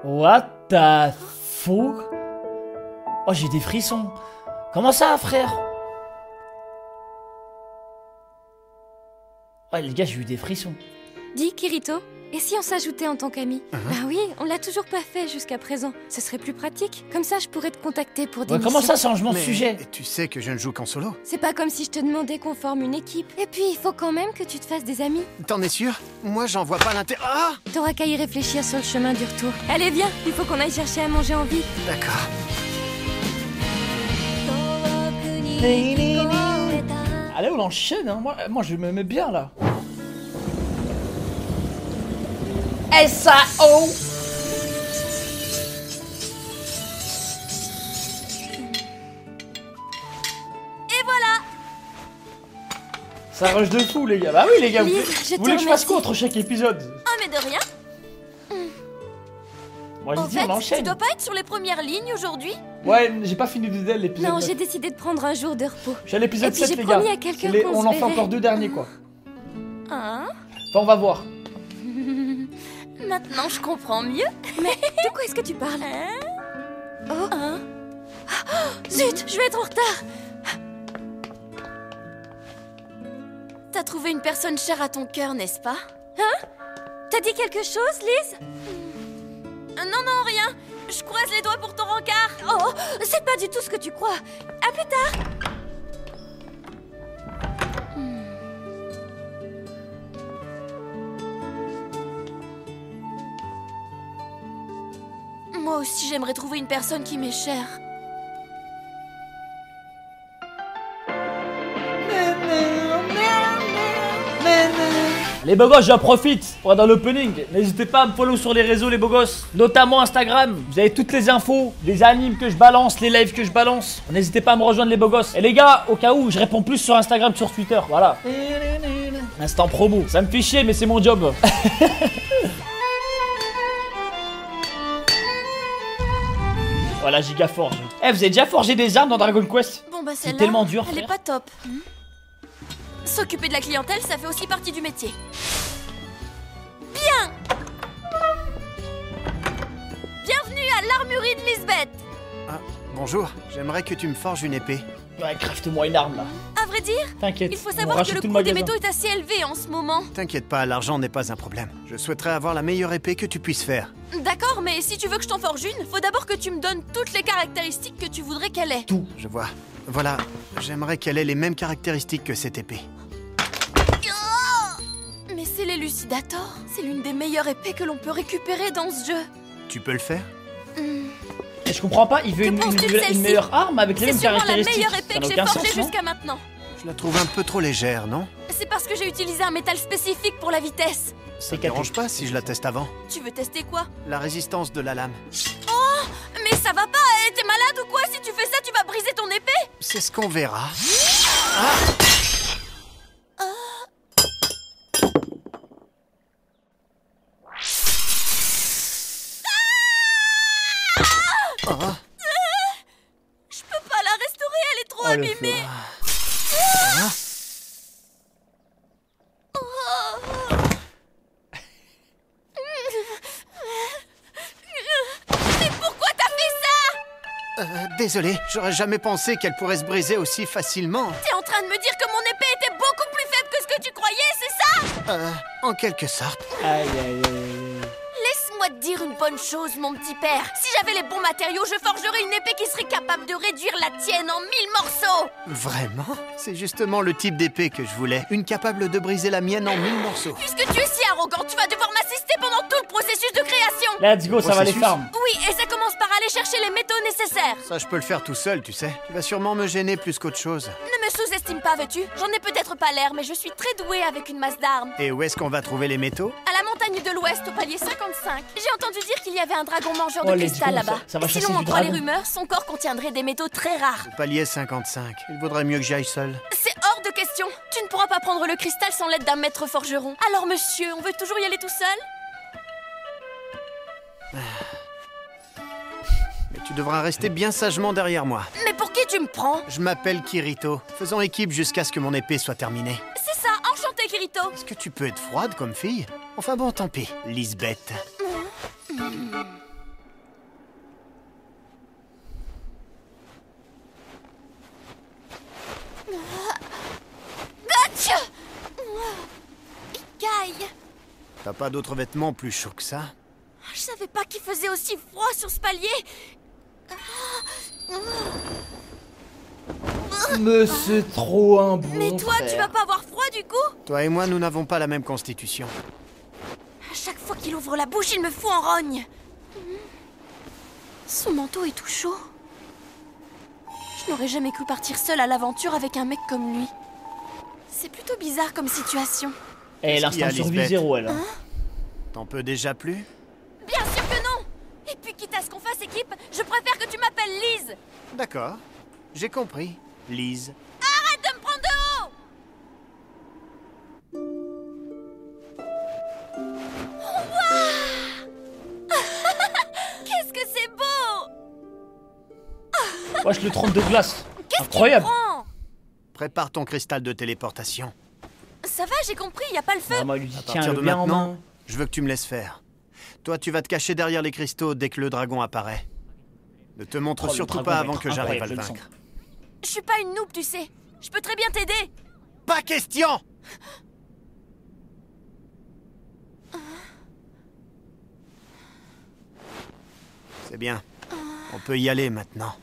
What the fuck? Oh, j'ai des frissons. Comment ça, frère? Oh, les gars, j'ai eu des frissons. Dis, Kirito, et si on s'ajoutait en tant qu'ami? Bah oui, on l'a toujours pas fait jusqu'à présent. Ce serait plus pratique. Comme ça, je pourrais te contacter pour des missions. Comment ça, changement de sujet? Tu sais que je ne joue qu'en solo. C'est pas comme si je te demandais qu'on forme une équipe. Et puis, il faut quand même que tu te fasses des amis. T'en es sûr? Moi, j'en vois pas l'intérêt. Ah! T'auras qu'à y réfléchir sur le chemin du retour. Allez, viens, il faut qu'on aille chercher à manger en ville. D'accord. Allez, on enchaîne, hein. Moi, je me mets bien, là. S.A.O. Et voilà. Ça rush de fou, les gars. Bah oui, les gars, Lise, vous voulez que je fasse quoi entre chaque épisode? Ah, mais de rien. Moi, En je dis, on fait, enchaîne. tu dois pas être sur les premières lignes aujourd'hui? Ouais, j'ai pas fini de l'épisode. Non, 9. j'ai décidé de prendre un jour de repos. Je suis à l'épisode Et puis 7, j'ai les gars. promis à quelqu'un qu'on On se en fait verrait. encore 2 derniers, quoi. Hein? Enfin, on va voir. Maintenant, je comprends mieux. Mais de quoi est-ce que tu parles? Oh. Hein? Zut, je vais être en retard. T'as trouvé une personne chère à ton cœur, n'est-ce pas? Hein? T'as dit quelque chose, Lise? Non, rien. Je croise les doigts pour ton rencard. Oh, c'est pas du tout ce que tu crois. À plus tard. Moi aussi, j'aimerais trouver une personne qui m'est chère. Les beaux gosses, j'en profite pour être dans l'opening. N'hésitez pas à me follow sur les réseaux, les beaux gosses. Notamment Instagram. Vous avez toutes les infos, les animes que je balance, les lives que je balance. N'hésitez pas à me rejoindre, les beaux gosses. Et les gars, au cas où, je réponds plus sur Instagram que sur Twitter. Voilà. Instant promo. Ça me fait chier, mais c'est mon job. Voilà, giga forge. Eh, vous avez déjà forgé des armes dans Dragon Quest? Bon, bah C'est celle-là, tellement dur, elle est frère. pas top. S'occuper de la clientèle, ça fait aussi partie du métier. Bien. Bienvenue à l'armurerie de Lisbeth. Ah, bonjour. J'aimerais que tu me forges une épée. Ouais, crafte-moi une arme, là. À vrai dire, T'inquiète. il faut on savoir que rachète le tout coût des magasin. métaux est assez élevé en ce moment. T'inquiète pas, l'argent n'est pas un problème. Je souhaiterais avoir la meilleure épée que tu puisses faire. D'accord, mais si tu veux que je t'en forge une, faut d'abord que tu me donnes toutes les caractéristiques que tu voudrais qu'elle ait. Tout. Je vois. Voilà, j'aimerais qu'elle ait les mêmes caractéristiques que cette épée. Mais c'est l'Élucidator. C'est l'une des meilleures épées que l'on peut récupérer dans ce jeu. Tu peux le faire? Et je comprends pas, il veut une meilleure arme avec les mêmes caractéristiques. C'est sûrement la meilleure épée que j'ai forgée jusqu'à maintenant. Je la trouve un peu trop légère, non? C'est parce que j'ai utilisé un métal spécifique pour la vitesse. Ça te dérange pas si je la teste avant? Tu veux tester quoi? La résistance de la lame. Oh, mais ça va pas, t'es malade ou quoi? Si tu fais ça, tu vas briser ton épée. C'est ce qu'on verra. Je peux pas la restaurer, elle est trop abîmée. Mais pourquoi t'as fait ça? Désolé, j'aurais jamais pensé qu'elle pourrait se briser aussi facilement. T'es en train de me dire que mon épée était beaucoup plus faible que ce que tu croyais, c'est ça? En quelque sorte. Aïe, aïe, aïe. Laisse-moi te dire une bonne chose, mon petit père. Si j'avais les bons matériaux, je forgerais une épée qui serait capable de réduire la tienne en 1000 morceaux. Vraiment? C'est justement le type d'épée que je voulais. Une capable de briser la mienne en 1000 morceaux. Puisque tu es si arrogant, tu vas devoir m'assister pendant tout le processus de création. Let's go, ça va les farms. Oui, et ça commence par aller chercher les métaux nécessaires. Ça, je peux le faire tout seul, tu sais. Tu vas sûrement me gêner plus qu'autre chose. Ne me sous-estime pas, veux-tu? J'en ai peut-être pas l'air, mais je suis très douée avec une masse d'armes. Et où est-ce qu'on va trouver les métaux? À la montagne de l'Ouest, au palier 55. J'ai entendu dire qu'il y avait un dragon mangeur de cristal là-bas. Si l'on en croit les rumeurs, son corps contiendrait des métaux très rares. Le palier 55. Il vaudrait mieux que j'aille seul. C'est hors de question. Tu ne pourras pas prendre le cristal sans l'aide d'un maître forgeron. Alors monsieur, on veut toujours y aller tout seul? Mais tu devras rester bien sagement derrière moi. Mais pour qui tu me prends? Je m'appelle Kirito. Faisons équipe jusqu'à ce que mon épée soit terminée. C'est ça, enchanté Kirito. Est-ce que tu peux être froide comme fille? Enfin bon, tant pis. Lisbeth. Gotcha! Caille. T'as pas d'autres vêtements plus chauds que ça? Je savais pas qu'il faisait aussi froid sur ce palier. Mais c'est trop un bon Mais toi, frère. tu vas pas avoir froid du coup? Toi et moi, nous n'avons pas la même constitution. À chaque fois qu'il ouvre la bouche, il me fout en rogne. Son manteau est tout chaud. Je n'aurais jamais cru partir seule à l'aventure avec un mec comme lui. C'est plutôt bizarre comme situation. Eh, l'instinct de survie zéro, elle. T'en peux déjà plus? Bien sûr que non! Et puis quitte à ce qu'on fasse équipe, je préfère que tu m'appelles Lise. D'accord. J'ai compris. Lise. Arrête de me prendre de haut! Wow. Qu'est-ce que c'est beau! Wesh, le trône de glace. Incroyable. Prépare ton cristal de téléportation. Ça va, j'ai compris, y a pas le feu. Ah, moi, lui dis, À tiens, partir le de bien en maintenant, main. je veux que tu me laisses faire. Toi, tu vas te cacher derrière les cristaux dès que le dragon apparaît. Ne te montre Oh, le surtout dragon pas va avant être que j'arrive à le incroyable, je le vaincre. Je suis pas une noob, tu sais. Je peux très bien t'aider. Pas question! C'est bien. On peut y aller maintenant.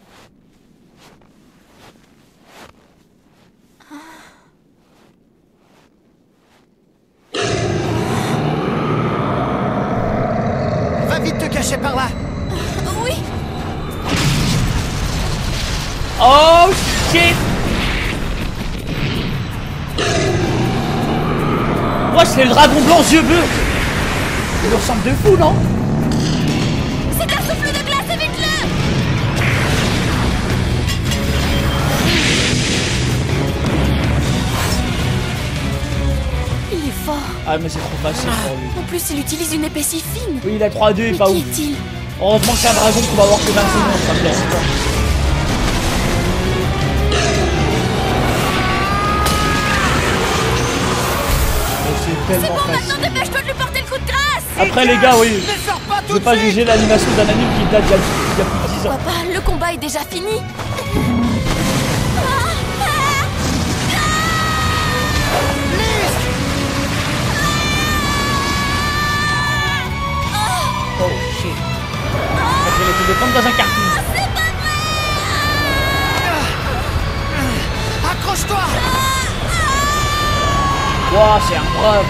Va vite te cacher par là! Oui. Oh shit! Moi, c'est le dragon blanc aux yeux bleus! Il me ressemble de fou, non? C'est un souffle de glace, évite-le! Il est fort. Ah, mais c'est trop facile pour lui. En plus, il utilise une épée si fine. Oui, il a 3-2 et Mais pas qui ouf. est-il? Heureusement que c'est un dragon qu'on va avoir que 20 secondes, ça me dérange pas. Mais c'est C'est tellement bon, facile. maintenant dépêche-toi de lui porter le coup de grâce! Après, les gars, oui. Je veux pas juger l'animation d'un anime qui date d'il y a plus de 10 ans. Pourquoi pas? Le combat est déjà fini. Oh shit. Je vais les tomber comme dans un cartoon. Accroche-toi. Wow, c'est un brave.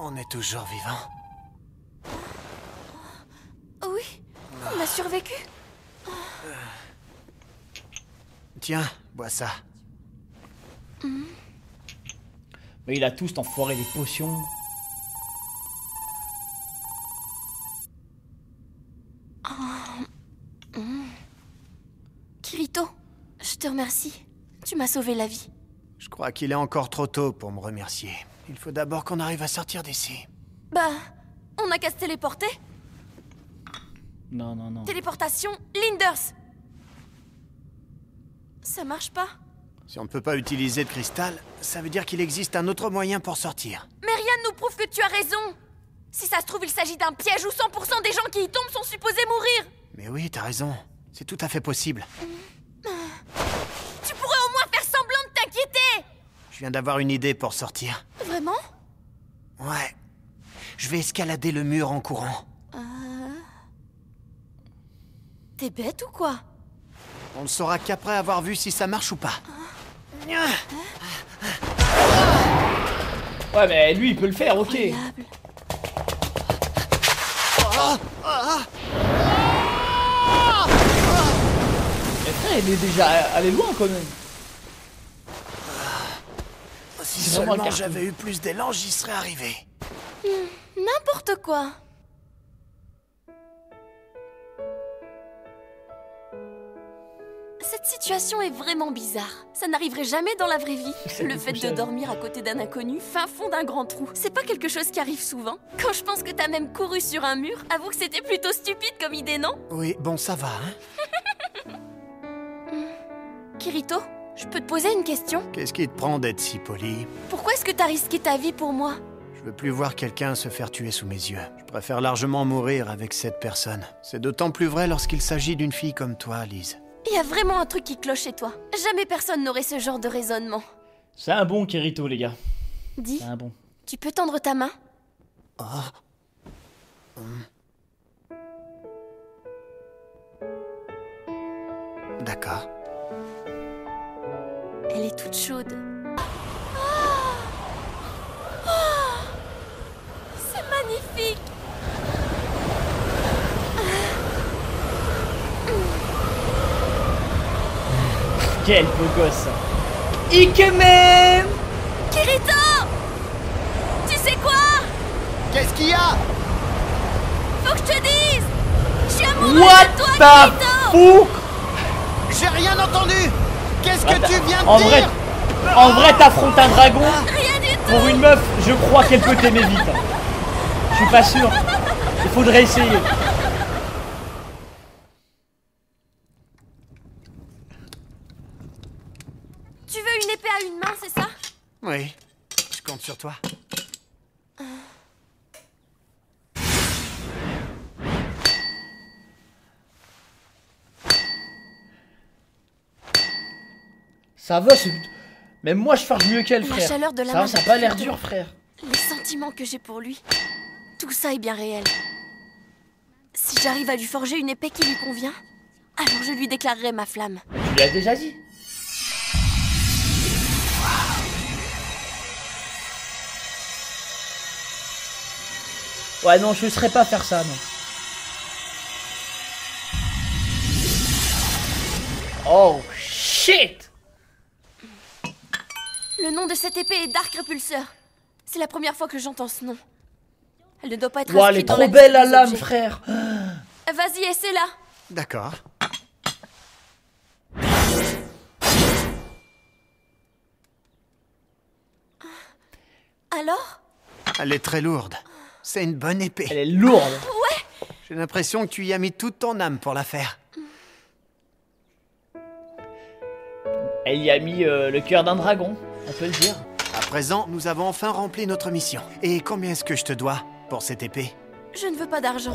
On est toujours vivant. Oui, on a survécu. Tiens, bois ça. Mais il a tout cet enfoiré des potions. Kirito, je te remercie. Tu m'as sauvé la vie. Je crois qu'il est encore trop tôt pour me remercier. Il faut d'abord qu'on arrive à sortir d'ici. Bah, on n'a qu'à se téléporter. Non, non, non. Téléportation, Linders. Ça marche pas. Si on ne peut pas utiliser de cristal, ça veut dire qu'il existe un autre moyen pour sortir. Mais rien ne nous prouve que tu as raison. Si ça se trouve, il s'agit d'un piège où 100% des gens qui y tombent sont supposés mourir. Mais oui, t'as raison. C'est tout à fait possible. Tu pourrais au moins faire semblant de t'inquiéter. Je viens d'avoir une idée pour sortir. Vraiment? Ouais. Je vais escalader le mur en courant. T'es bête ou quoi? On ne saura qu'après avoir vu si ça marche ou pas. Ouais, mais lui, il peut le faire, ok. Incroyable. Mais frère, il est déjà allé loin quand même. Si seulement j'avais eu plus d'élan, j'y serais arrivé. N'importe quoi. Cette situation est vraiment bizarre. Ça n'arriverait jamais dans la vraie vie. Le fait de dormir à côté d'un inconnu, fin fond d'un grand trou, c'est pas quelque chose qui arrive souvent. Quand je pense que t'as même couru sur un mur, avoue que c'était plutôt stupide comme idée, non? Oui, bon, ça va, hein. Kirito, je peux te poser une question? Qu'est-ce qui te prend d'être si poli? Pourquoi est-ce que t'as risqué ta vie pour moi? Je veux plus voir quelqu'un se faire tuer sous mes yeux. Je préfère largement mourir avec cette personne. C'est d'autant plus vrai lorsqu'il s'agit d'une fille comme toi, Lise. Il y a vraiment un truc qui cloche chez toi. Jamais personne n'aurait ce genre de raisonnement. C'est un bon Kirito, les gars. Dis, C'est un bon. tu peux tendre ta main? D'accord. Elle est toute chaude. C'est magnifique! Quel beau gosse. Ikemen! Kirito! Tu sais quoi? Qu'est-ce qu'il y a? Faut que je te dise! Je suis amoureuse What de toi, the Kirito! fuck? J'ai rien entendu. Qu'est-ce que tu viens de En dire? vrai, en vrai, t'affrontes un dragon. Rien du tout! Pour une meuf, je crois qu'elle peut t'aimer vite. Je suis pas sûr. Il faudrait essayer. Tu veux une épée à une main, c'est ça? Oui, je compte sur toi. Ça va, c'est... Même moi, je forge mieux qu'elle, La frère. chaleur de la Ça main va, ça a de pas l'air Kirito. dur, frère. Les sentiments que j'ai pour lui, tout ça est bien réel. Si j'arrive à lui forger une épée qui lui convient, alors je lui déclarerai ma flamme. Tu l'as déjà dit. Ouais, non, je ne saurais pas faire ça, non. Oh, shit! Le nom de cette épée est Dark Repulsor. C'est la première fois que j'entends ce nom. Elle ne doit pas être Ouah, elle est inscrite dans trop la belle, la liste des lame, objets. frère. Vas-y, essaie-la. D'accord. Alors? Elle est très lourde. C'est une bonne épée. Elle est lourde. Ouais. J'ai l'impression que tu y as mis toute ton âme pour la faire. Elle y a mis le cœur d'un dragon, on peut le dire. À présent, nous avons enfin rempli notre mission. Et combien est-ce que je te dois pour cette épée? Je ne veux pas d'argent.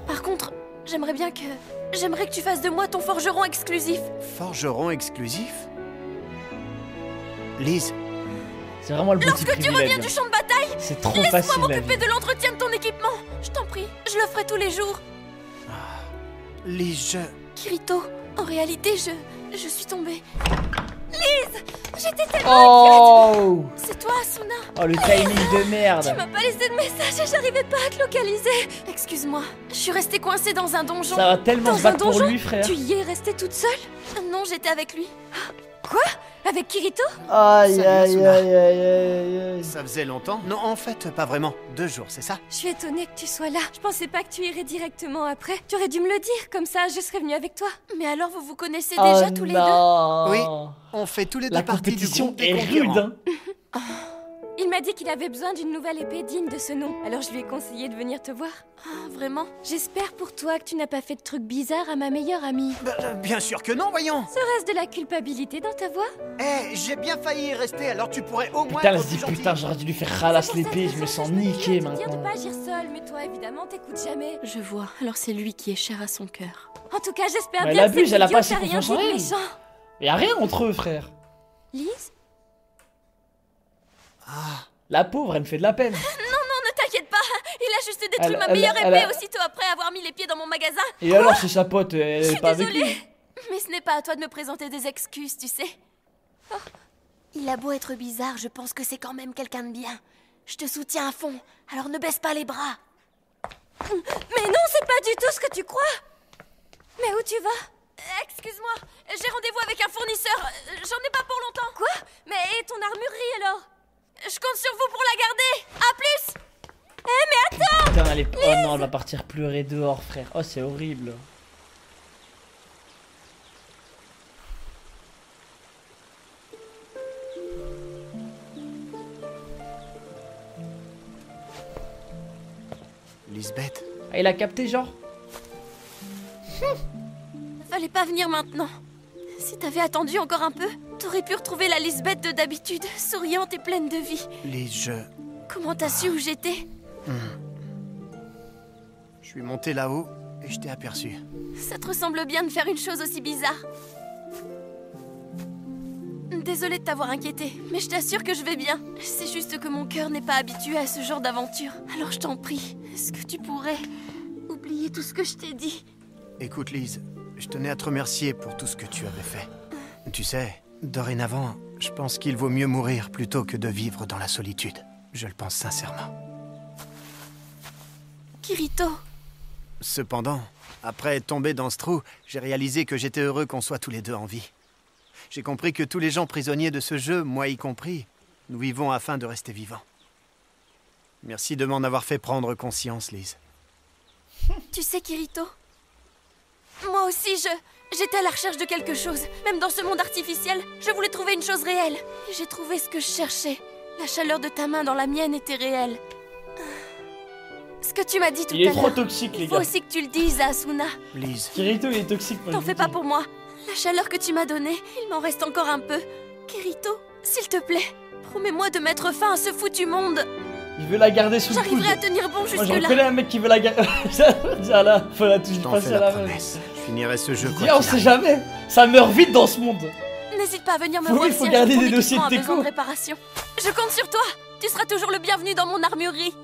Par contre, j'aimerais que tu fasses de moi ton forgeron exclusif. Forgeron exclusif? Lise. C'est vraiment le petit Lorsque tu reviens du champ de bataille, c'est trop facile. Laisse-moi m'occuper de l'entretien de ton équipement. Je t'en prie, je le ferai tous les jours. Lise, Kirito, en réalité, je suis tombée. Lise, j'étais tellement inquiète. C'est toi, Asuna. Oh, le timing de merde. Tu m'as pas laissé de message et j'arrivais pas à te localiser. Excuse-moi, je suis restée coincée dans un donjon. Ça va tellement se battre pour lui, frère. Tu y es restée toute seule? Non, j'étais avec lui. Quoi? Avec Kirito? Aïe, aïe, aïe, aïe, aïe. Ça faisait longtemps? Non, en fait, pas vraiment. 2 jours, c'est ça? Je suis étonnée que tu sois là. Je pensais pas que tu irais directement après. Tu aurais dû me le dire, comme ça je serais venue avec toi. Mais alors vous vous connaissez déjà tous les deux? Oui, on fait tous les deux partie du groupe des concurrents. La compétition est rude, hein. Il m'a dit qu'il avait besoin d'une nouvelle épée digne de ce nom. Alors je lui ai conseillé de venir te voir. Ah, vraiment? J'espère pour toi que tu n'as pas fait de trucs bizarres à ma meilleure amie. Bien sûr que non, voyons. Serait-ce de la culpabilité dans ta voix? J'ai bien failli y rester, alors tu pourrais au moins... Putain, elle se dit, putain, j'aurais dû lui faire ralasse l'épée, je me sens niqué maintenant. Je de pas agir seule, mais toi évidemment t'écoutes jamais. Je vois, alors c'est lui qui est cher à son cœur. En tout cas, j'espère bien que cette elle a vidéo pas si t'a rien confiance en dit de elle. méchant. Y'a rien entre eux, frère. Lise? La pauvre, elle me fait de la peine. Non, ne t'inquiète pas. Il a juste détruit ma meilleure épée aussitôt après avoir mis les pieds dans mon magasin. Et alors, c'est sa pote, elle est pas avec lui. Mais ce n'est pas à toi de me présenter des excuses, tu sais. Oh. Il a beau être bizarre, je pense que c'est quand même quelqu'un de bien. Je te soutiens à fond, alors ne baisse pas les bras. Mais non, c'est pas du tout ce que tu crois. Mais où tu vas? Excuse-moi, j'ai rendez-vous avec un fournisseur. J'en ai pas pour longtemps. Quoi? Mais et ton armurerie alors? Je compte sur vous pour la garder. À plus. Mais attends. Putain, elle est... Oh non, elle va partir pleurer dehors, frère. Oh, c'est horrible. Lisbeth. Ah, il a capté, genre? Fallait pas venir maintenant. Si t'avais attendu encore un peu, t'aurais pu retrouver la Lisbeth de d'habitude, souriante et pleine de vie. Lise, Comment t'as su où j'étais? Je suis monté là-haut et je t'ai aperçu. Ça te ressemble bien de faire une chose aussi bizarre. Désolée de t'avoir inquiété, mais je t'assure que je vais bien. C'est juste que mon cœur n'est pas habitué à ce genre d'aventure. Alors je t'en prie, est-ce que tu pourrais oublier tout ce que je t'ai dit? Écoute, Lise, je tenais à te remercier pour tout ce que tu avais fait. Tu sais, dorénavant, je pense qu'il vaut mieux mourir plutôt que de vivre dans la solitude. Je le pense sincèrement. Kirito. Cependant, après être tombé dans ce trou, j'ai réalisé que j'étais heureux qu'on soit tous les deux en vie. J'ai compris que tous les gens prisonniers de ce jeu, moi y compris, nous vivons afin de rester vivants. Merci de m'en avoir fait prendre conscience, Lise. Tu sais, Kirito, moi aussi, j'étais à la recherche de quelque chose. Même dans ce monde artificiel, je voulais trouver une chose réelle. Et j'ai trouvé ce que je cherchais. La chaleur de ta main dans la mienne était réelle. Ce que tu m'as dit tout à l'heure. Il est trop toxique, les gars. Il faut aussi que tu le dises à Asuna. Lise. Kirito, il est toxique. T'en fais pas pour moi. La chaleur que tu m'as donnée, il m'en reste encore un peu. Kirito, s'il te plaît, promets-moi de mettre fin à ce foutu monde. Il veut la garder sous le coude. J'arriverai à tenir bon jusque-là. Moi, je reconnais un mec qui veut la garder. Tiens là, faut la toucher passer à la main. Je finirai ce jeu quoi. On sait jamais. Ça meurt vite dans ce monde. N'hésite pas à venir me voir il faut si garder ton des dossiers de équipement a besoin déco. de réparation. Je compte sur toi. Tu seras toujours le bienvenu dans mon armurerie.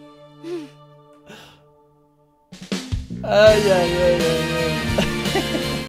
Aïe aïe aïe aïe.